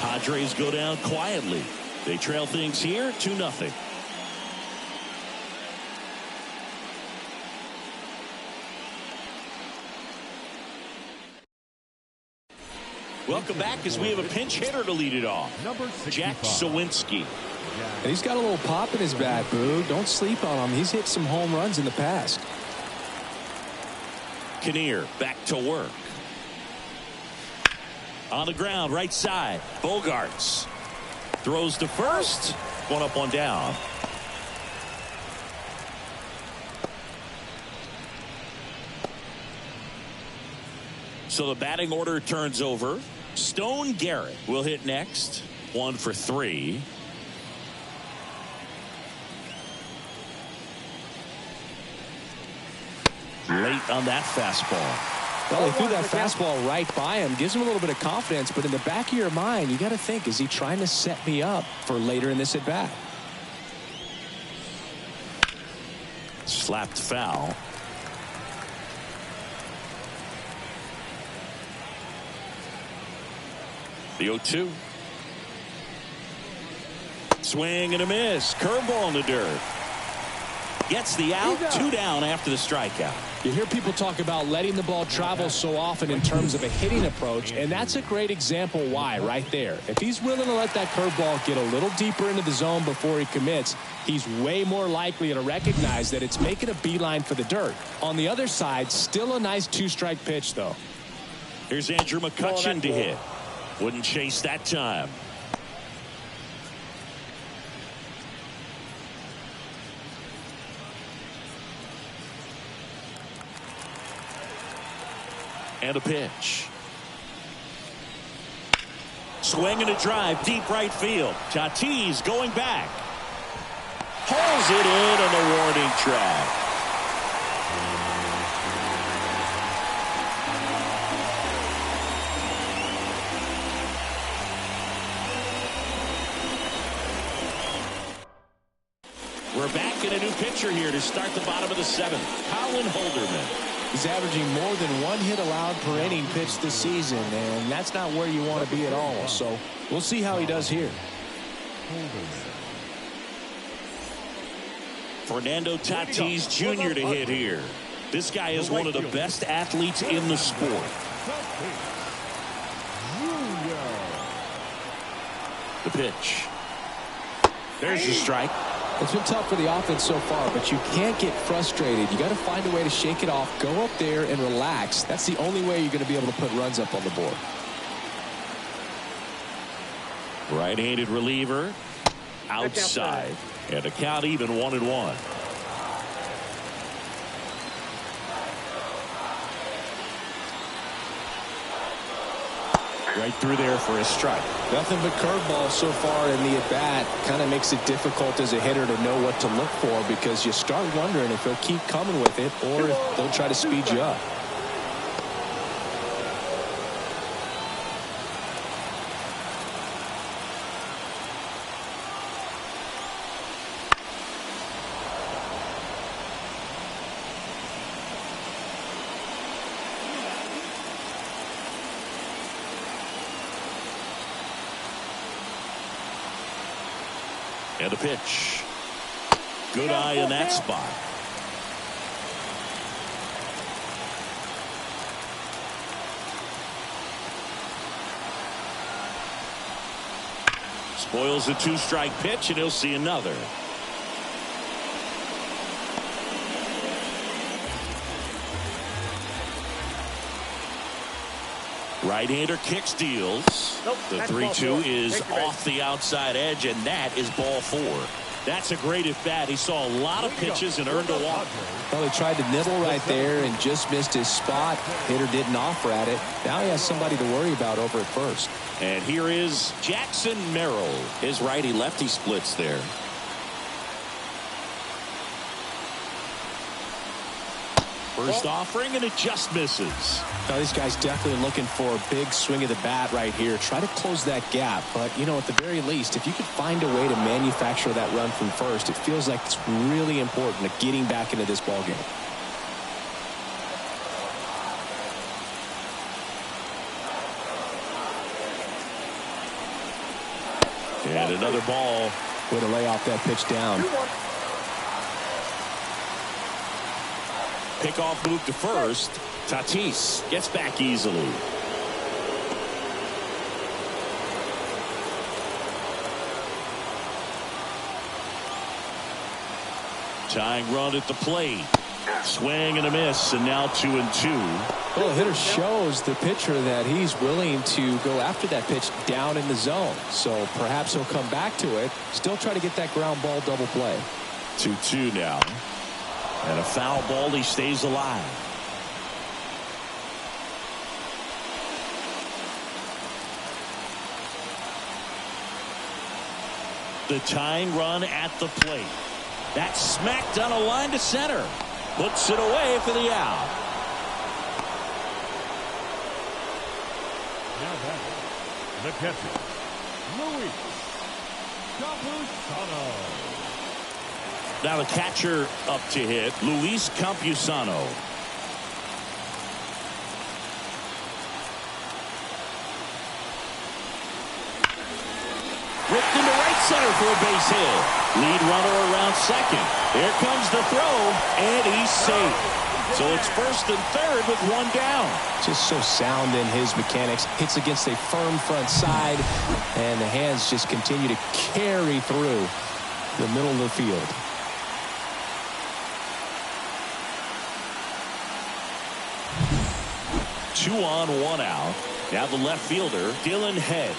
Padres go down quietly. They trail things here 2-0. Welcome back as we have a pinch hitter to lead it off. Jack Sawinski. And he's got a little pop in his bat, Boo. Don't sleep on him. He's hit some home runs in the past. Kinnear back to work. On the ground, right side. Bogarts throws to first. 1 up, 1 down. So the batting order turns over. Stone Garrett will hit next. 1 for 3. Late on that fastball. Well, he threw that fastball right by him. Gives him a little bit of confidence. But in the back of your mind, you got to think, is he trying to set me up for later in this at bat? Slapped foul. The 0-2. Swing and a miss. Curveball in the dirt. Gets the out. 2 down after the strikeout. You hear people talk about letting the ball travel so often in terms of a hitting approach, and that's a great example why right there. If he's willing to let that curveball get a little deeper into the zone before he commits, he's way more likely to recognize that it's making a beeline for the dirt. On the other side, still a nice 2-strike pitch, though. Here's Andrew McCutchen to hit. Wouldn't chase that time. And a pitch. Swing and a drive deep right field. Tatis going back. Pulls it in on the warning track. We're back in a new pitcher here to start the bottom of the 7th. Colin Holderman. He's averaging more than 1 hit allowed per inning pitched this season, and that's not where you want to be at all. So we'll see how he does here. Fernando Tatis Jr. to hit here. This guy is one of the best athletes in the sport. The pitch. There's the strike. It's been tough for the offense so far, but you can't get frustrated. You got to find a way to shake it off, go up there and relax. That's the only way you're going to be able to put runs up on the board. Right-handed reliever outside, and a count even 1-1. Right through there for a strike. Nothing but curveballs so far in the at-bat. Kind of makes it difficult as a hitter to know what to look for, because you start wondering if he'll keep coming with it or if they'll try to speed you up. And a pitch. Good eye in that spot. Spoils a 2-strike pitch, and he'll see another. Right-hander kicks, deals. Nope, the that's 3-2 is Take your off the outside edge, and that is ball 4. That's a great at-bat. He saw a lot of pitches and earned a walk. Well, he tried to nibble right there and just missed his spot. Hitter didn't offer at it. Now he has somebody to worry about over at first. And here is Jackson Merrill. His righty-lefty splits there. First offering, and it just misses. Now, these guys definitely looking for a big swing of the bat right here. Try to close that gap. But, you know, at the very least, if you could find a way to manufacture that run from first, it feels like it's really important to getting back into this ballgame. And another ball. Way to lay off that pitch down. Pickoff move to first. Tatis gets back easily. Tying run at the plate. Swing and a miss, and now 2-2. Well, the hitter shows the pitcher that he's willing to go after that pitch down in the zone. So perhaps he'll come back to it. Still try to get that ground ball double play. 2-2 now. And a foul ball, he stays alive. The tying run at the plate. That's smacked on a line to center. Puts it away for the out. Now back, the catcher, Luis Campusano. Now the catcher up to hit, Luis Campusano. Ripped into right center for a base hit. Lead runner around second. Here comes the throw, and he's safe. So it's first and third with one down. Just so sound in his mechanics. Hits against a firm front side, and the hands just continue to carry through the middle of the field. Two on, one out. Now the left fielder, Dylan Head.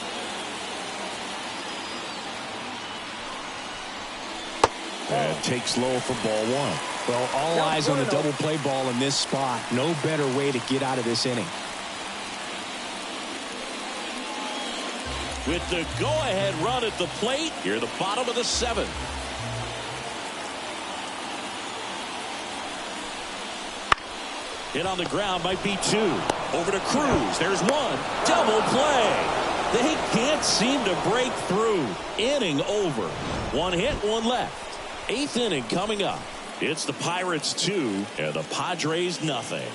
And takes low for ball 1. Well, all eyes on the double play ball in this spot. No better way to get out of this inning. With the go-ahead run at the plate, here the bottom of the 7th. Hit on the ground, might be 2. Over to Cruz. There's 1. Double play. They can't seem to break through. Inning over. 1 hit, 1 left. 8th inning coming up. It's the Pirates 2 and the Padres nothing.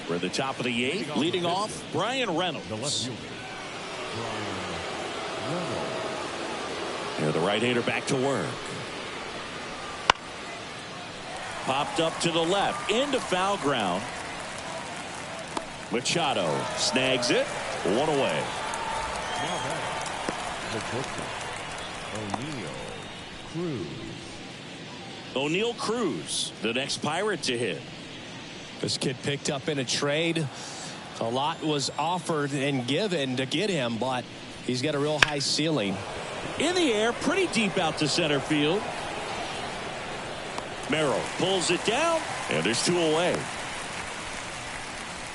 We're at the top of the 8th. Leading off, Brian Reynolds. The left fielder, Brian Reynolds. Here the right-hander back to work. Popped up to the left. Into foul ground. Machado snags it. 1 away. Now back, the catcher, O'Neal Cruz, the next Pirate to hit. This kid picked up in a trade. A lot was offered and given to get him, but he's got a real high ceiling. In the air, pretty deep out to center field. Merrill pulls it down, and there's 2 away.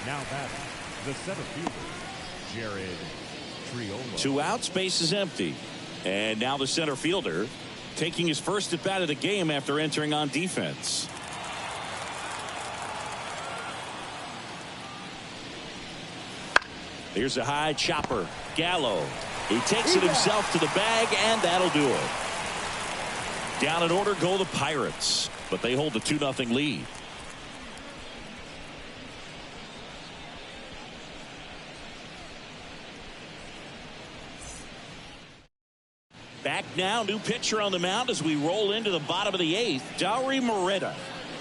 Now batting, the center fielder, Jared Triolo. 2 outs, base is empty. And now the center fielder taking his first at bat of the game after entering on defense. Here's a high chopper. Gallo. He takes it himself to the bag, and that'll do it. Down in order go the Pirates, but they hold the 2-0 lead. Back now, new pitcher on the mound as we roll into the bottom of the 8th, Dauri Moreta.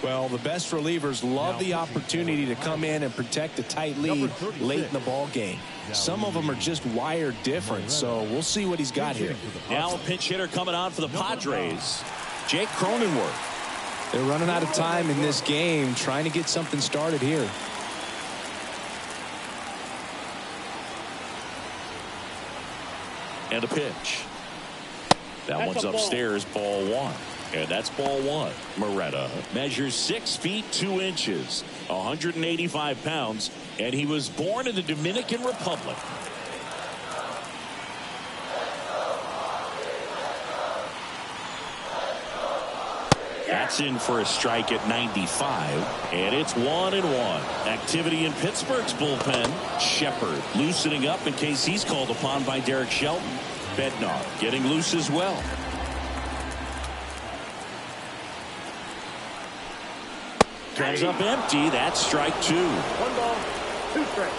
Well, the best relievers love the opportunity to come in and protect a tight lead late in the ball game. Some of them are just wired different, so we'll see what he's got here. Now a pinch hitter coming on for the Padres, Jake Cronenworth. They're running out of time in this game, trying to get something started here. And a pitch. That one's upstairs, ball one. And that's ball one. Moretta measures 6 feet 2 inches, 185 pounds, and he was born in the Dominican Republic. That's in for a strike at 95, and it's 1-1. Activity in Pittsburgh's bullpen. Shepard loosening up in case he's called upon by Derek Shelton. Bednar getting loose as well. Comes up empty. That's strike 2. 1 ball, 2 strikes.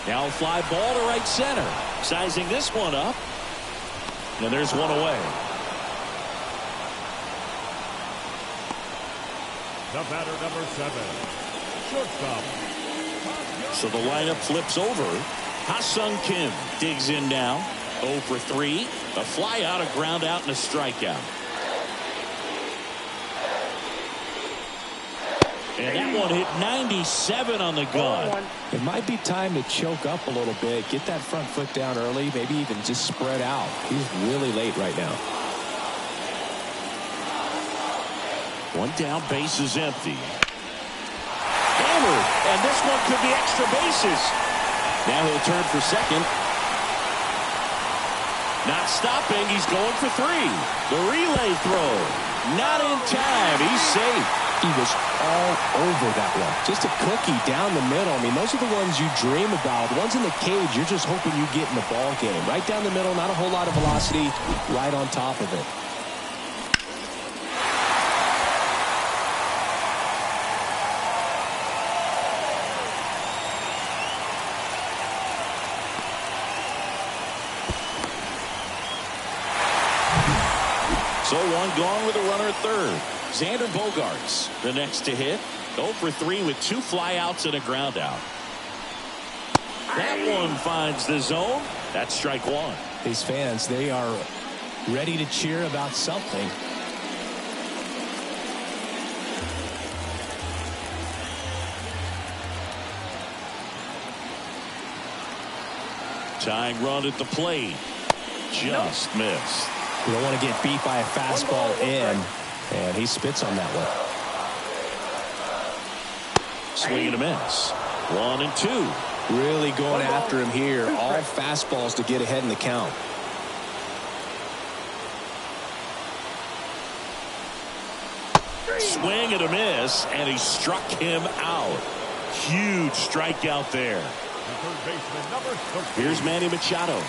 Now a fly ball to right center. Sizing this one up. And there's one away. The batter, number 7, shortstop. So the lineup flips over. Ha-Sung Kim digs in now. 0 for 3. A fly out, a ground out, and a strikeout. And that one hit 97 on the gun. It might be time to choke up a little bit, get that front foot down early, maybe even just spread out. He's really late right now. One down, base is empty. Hammered, and this one could be extra bases. Now he'll turn for second. Not stopping, he's going for 3. The relay throw, not in time, he's safe. He was all over that one. Just a cookie down the middle. I mean, those are the ones you dream about. The ones in the cage, you're just hoping you get in the ball game. Right down the middle, not a whole lot of velocity, right on top of it. So one gone with a runner at third. Xander Bogaerts, the next to hit. 0 for 3 with 2 flyouts and a ground out. That one finds the zone. That's strike 1. These fans, they are ready to cheer about something. Tying run at the plate. Just missed. You don't want to get beat by a fastball in, and he spits on that one. Swing and a miss. 1 and 2. Really going after him here. All fastballs to get ahead in the count. Swing and a miss, and he struck him out. Huge strikeout there. Here's Manny Machado.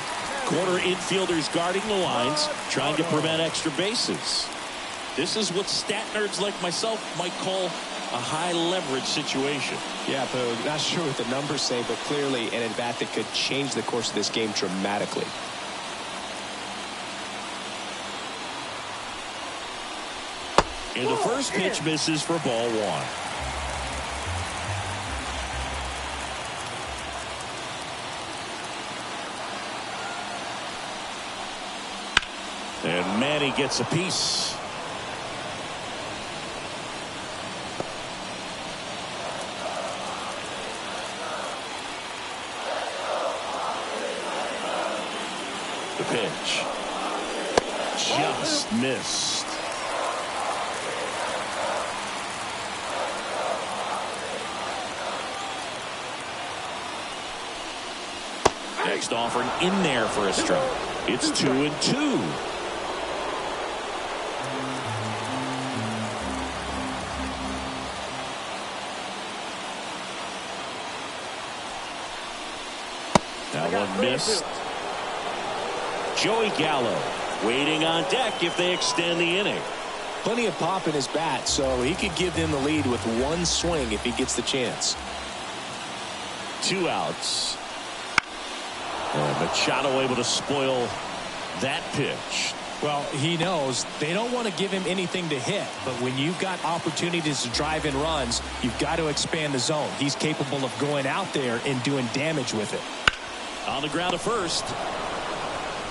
Corner infielders guarding the lines, trying to prevent extra bases. This is what stat nerds like myself might call a high leverage situation. Yeah, but not sure what the numbers say, but clearly an at-bat that could change the course of this game dramatically. And the first pitch misses for ball 1. And Manny gets a piece. The pitch. Just missed. Next offering in there for a strike. It's 2 and 2. That one missed. Joey Gallo waiting on deck if they extend the inning. Plenty of pop in his bat, so he could give them the lead with 1 swing if he gets the chance. 2 outs. And Machado able to spoil that pitch. Well, he knows they don't want to give him anything to hit, but when you've got opportunities to drive in runs, you've got to expand the zone. He's capable of going out there and doing damage with it. On the ground to first.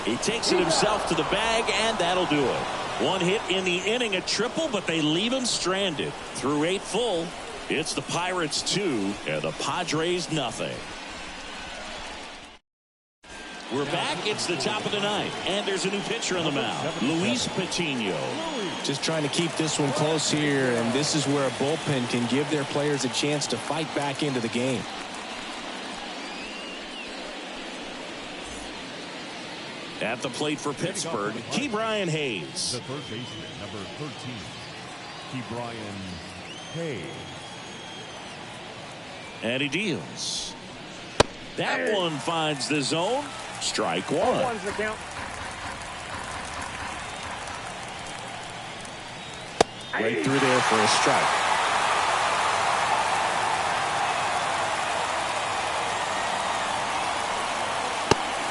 He takes it himself to the bag, and that'll do it. One hit in the inning, a triple, but they leave him stranded. Through 8 full, it's the Pirates 2 and the Padres nothing. We're back. It's the top of the ninth, and there's a new pitcher on the mound, Luis Patino. Just trying to keep this one close here, and this is where a bullpen can give their players a chance to fight back into the game. At the plate for Pittsburgh, Ke'Bryan Hayes. The first baseman, number 13, Ke'Bryan Hayes. And he deals. That one finds the zone. Strike one. 1's the count. Right through there for a strike.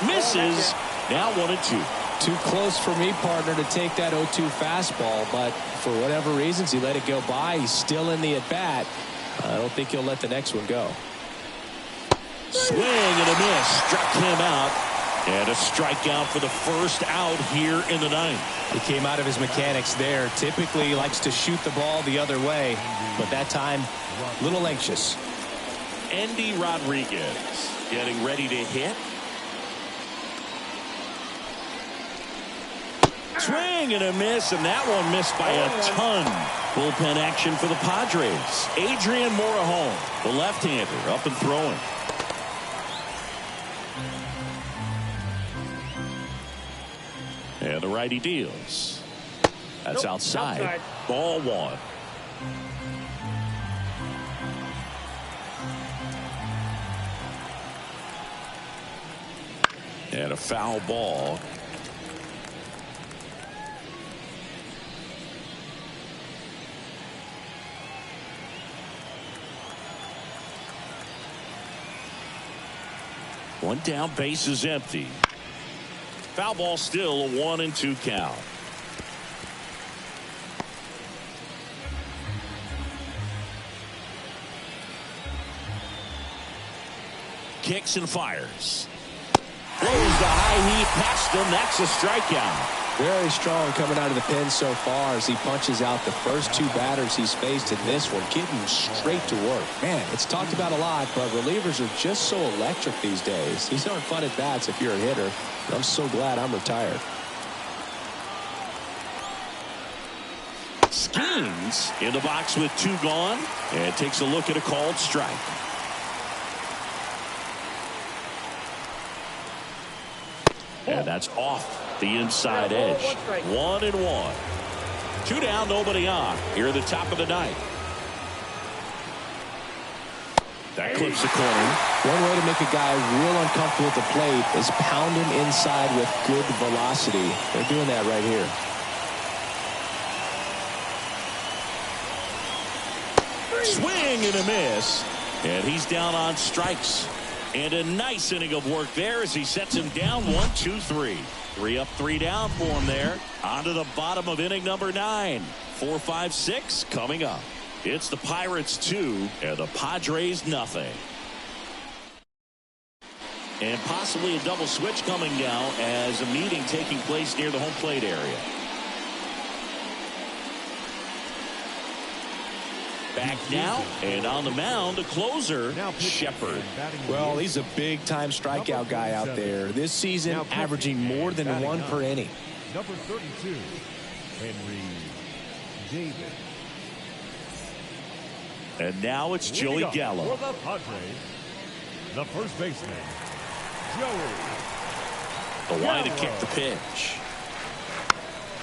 Misses. Now 1-2. Too close for me, partner, to take that 0-2 fastball, but for whatever reasons, he let it go by. He's still in the at-bat. I don't think he'll let the next one go. Swing and a miss. Struck him out. And a strikeout for the first out here in the ninth. He came out of his mechanics there. Typically, he likes to shoot the ball the other way, but that time, a little anxious. Andy Rodriguez getting ready to hit. Swing and a miss, and that one missed by a ton. Bullpen action for the Padres. Adrian Morejon, the left-hander, up and throwing. And the righty deals. That's outside. Ball one. And a foul ball. One down, base is empty. Foul ball, still a 1-2 count. Kicks and fires. Throws the high heat past him. That's a strikeout. Very strong coming out of the pen so far as he punches out the first 2 batters he's faced in this one, getting straight to work. Man, it's talked about a lot, but relievers are just so electric these days. These aren't fun at bats if you're a hitter. I'm so glad I'm retired. Schemes in the box with 2 gone, and takes a look at a called strike. And that's off the inside edge. 1-1. 2 down, nobody on. Here at the top of the ninth. That clips the corner. One way to make a guy real uncomfortable at the plate is pound him inside with good velocity. They're doing that right here. Swing and a miss. And he's down on strikes. And a nice inning of work there as he sets him down 1-2-3. 3 up, 3 down for him there. On to the bottom of inning number 9. 4, 5, 6 coming up. It's the Pirates 2 and the Padres nothing. And possibly a double switch coming now as a meeting taking place near the home plate area. Back now, and on the mound, the closer, Shepard. Well, he's a big-time strikeout guy out there. This season, averaging more than 1 per inning. Number 32, Henry David. And now it's Joey Gallo. For the Padres, the first baseman, Joey. The line to kick the pitch.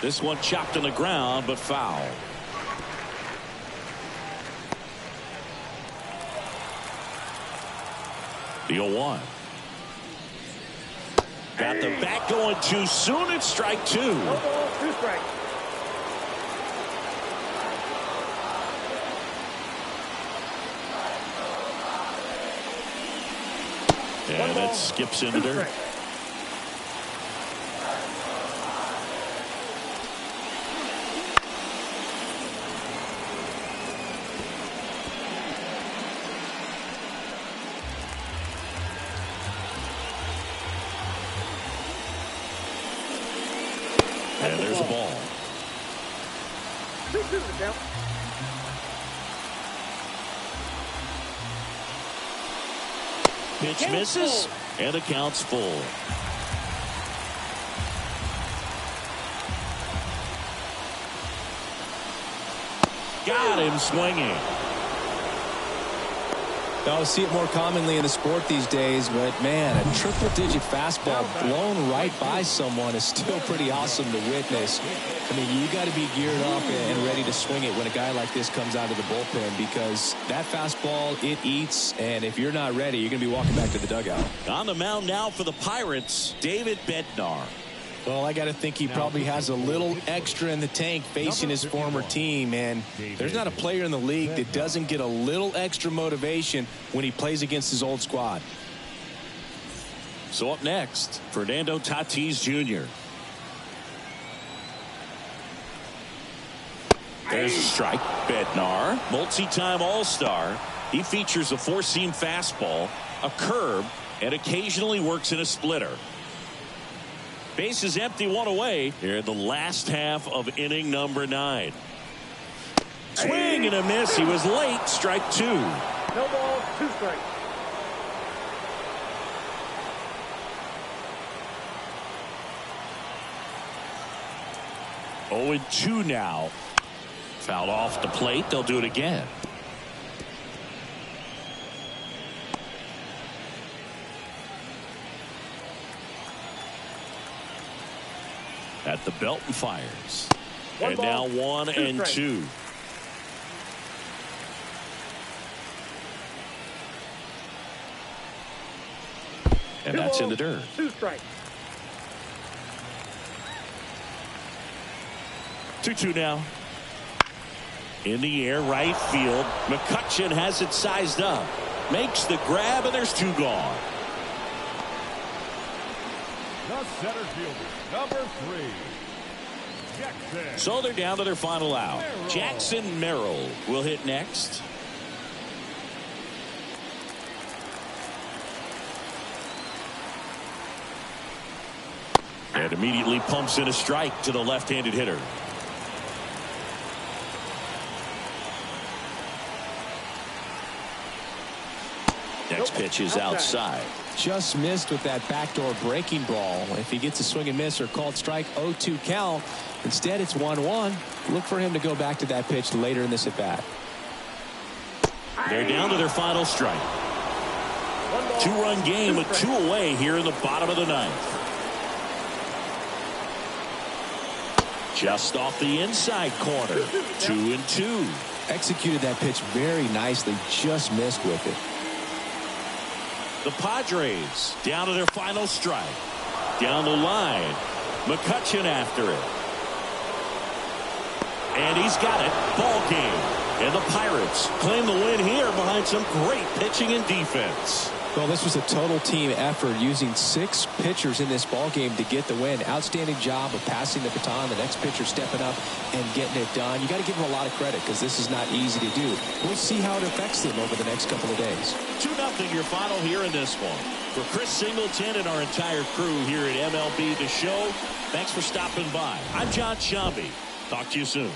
This one chopped on the ground, but foul. The 0-1. Got the bat going too soon. It's strike 2. 2 strikes. And it skips into dirt. And there's a ball. 2-2 to count. Pitch misses, and the count's full. Got him swinging. I'll see it more commonly in the sport these days, but man, a triple-digit fastball blown right by someone is still pretty awesome to witness. I mean, you got to be geared up and ready to swing it when a guy like this comes out of the bullpen, because that fastball, it eats, and if you're not ready, you're going to be walking back to the dugout. On the mound now for the Pirates, David Bednar. Well, I got to think he probably has a little extra in the tank facing his former team, and there's not a player in the league that doesn't get a little extra motivation when he plays against his old squad. So up next, Fernando Tatis Jr. There's a strike. Bednar, multi-time All-Star. He features a four-seam fastball, a curve, and occasionally works in a splitter. Base is empty, one away here in the last half of inning number 9. Swing and a miss. He was late. Strike 2. No ball, 2 strikes. Oh, 2 now. Fouled off the plate. They'll do it again. At the belt and fires. And now 1 and 2. And that's in the dirt. 2 strikes. 2-2 now. In the air, right field. McCutchen has it sized up. Makes the grab, and there's 2 gone. The center fielder, number 3, Jackson. So they're down to their final out. Merrill. Jackson Merrill will hit next. And immediately pumps in a strike to the left-handed hitter. Next pitch is outside. Just missed with that backdoor breaking ball. If he gets a swing and miss or called strike, 0-2 count. Instead, it's 1-1. Look for him to go back to that pitch later in this at bat. They're down to their final strike. 2-run game with 2 away here in the bottom of the 9th. Just off the inside corner. 2-2. Executed that pitch very nicely. Just missed with it. The Padres down to their final strike. Down the line. McCutchen after it. And he's got it. Ball game. And the Pirates claim the win here behind some great pitching and defense. Well, this was a total team effort, using 6 pitchers in this ball game to get the win. Outstanding job of passing the baton. The next pitcher stepping up and getting it done. You got to give them a lot of credit, because this is not easy to do. We'll see how it affects them over the next couple of days. 2-0 your final here in this one. For Chris Singleton and our entire crew here at MLB The Show, thanks for stopping by. I'm John Shambi. Talk to you soon.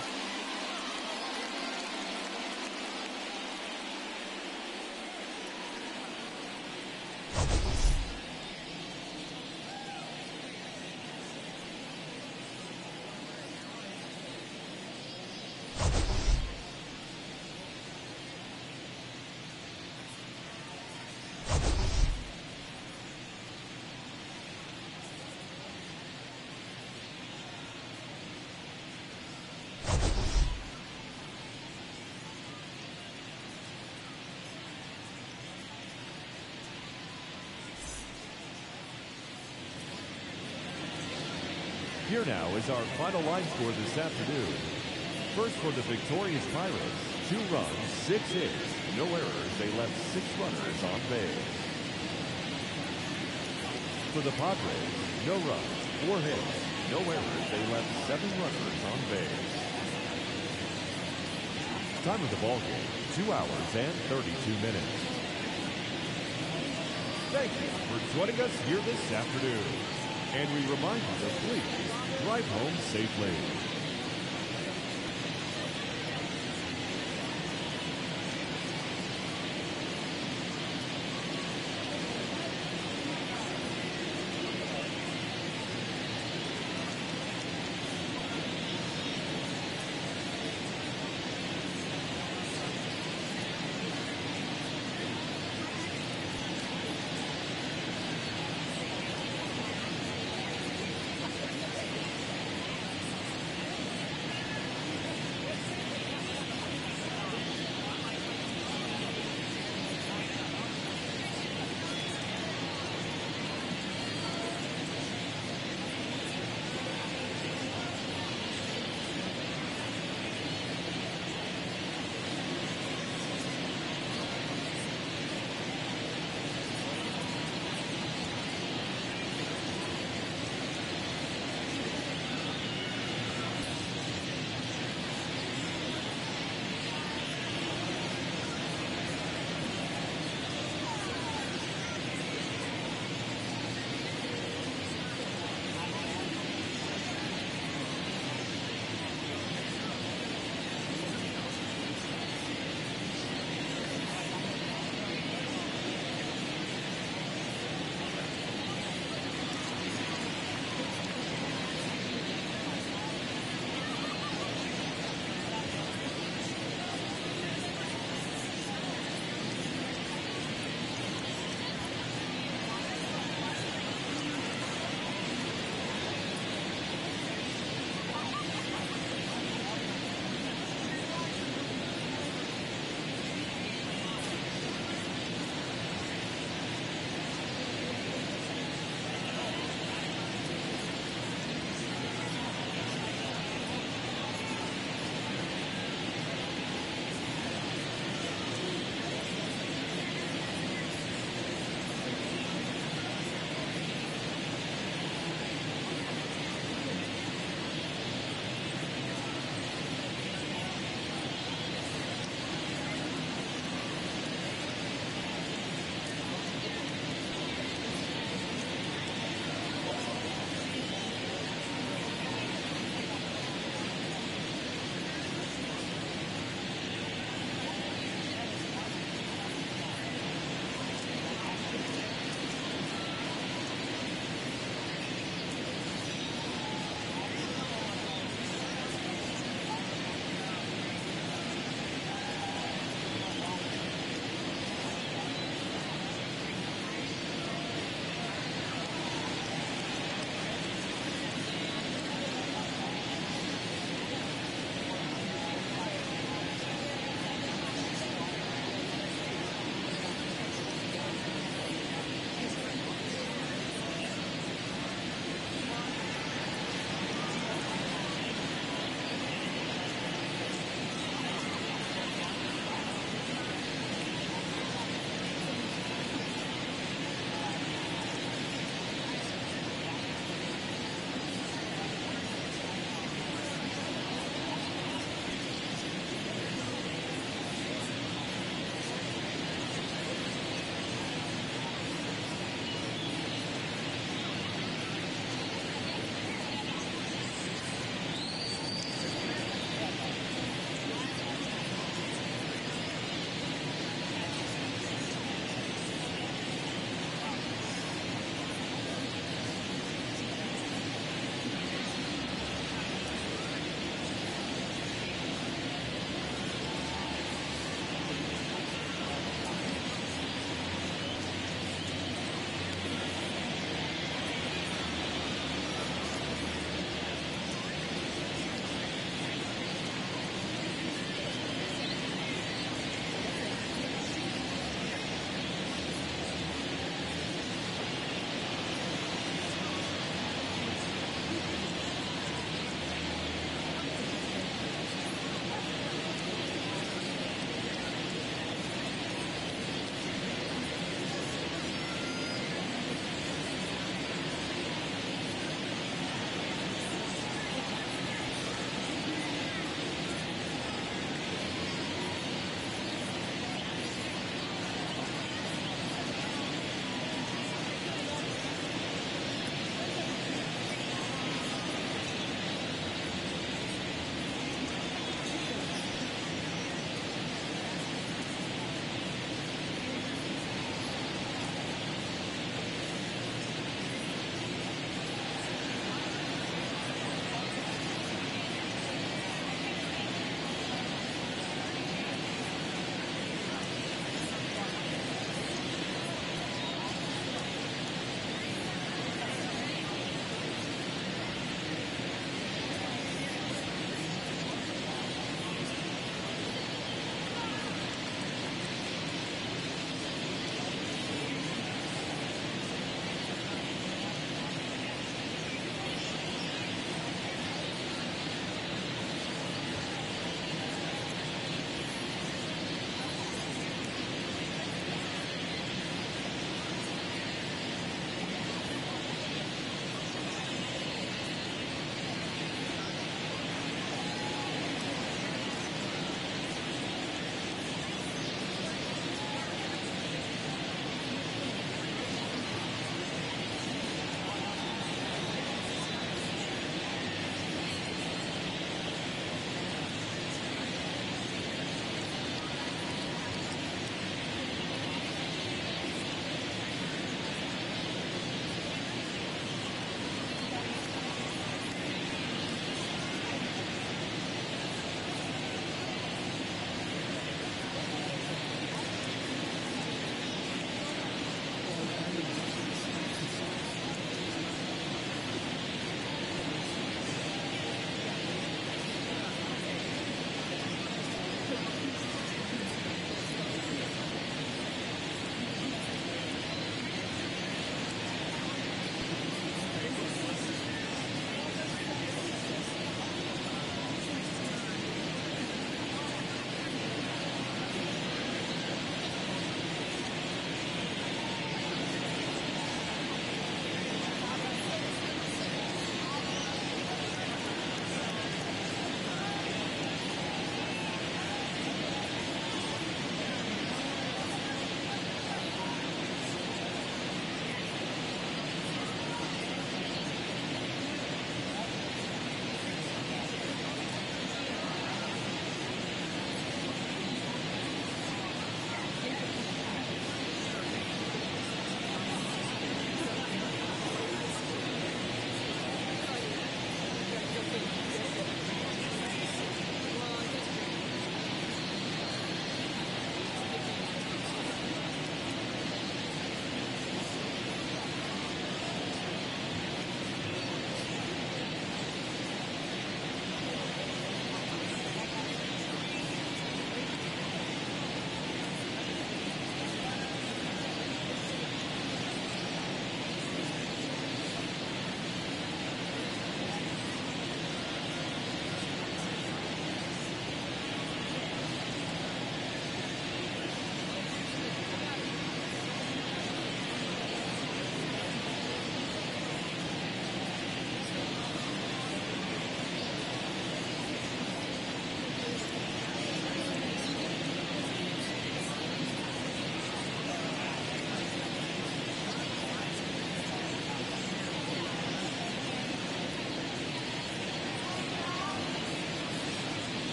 Here now is our final line score this afternoon. First for the victorious Pirates, 2 runs, 6 hits, no errors. They left 6 runners on base. For the Padres, no runs, 4 hits, no errors. They left 7 runners on base. Time of the ball game, 2 hours and 32 minutes. Thank you for joining us here this afternoon. And we remind you to please drive home safely.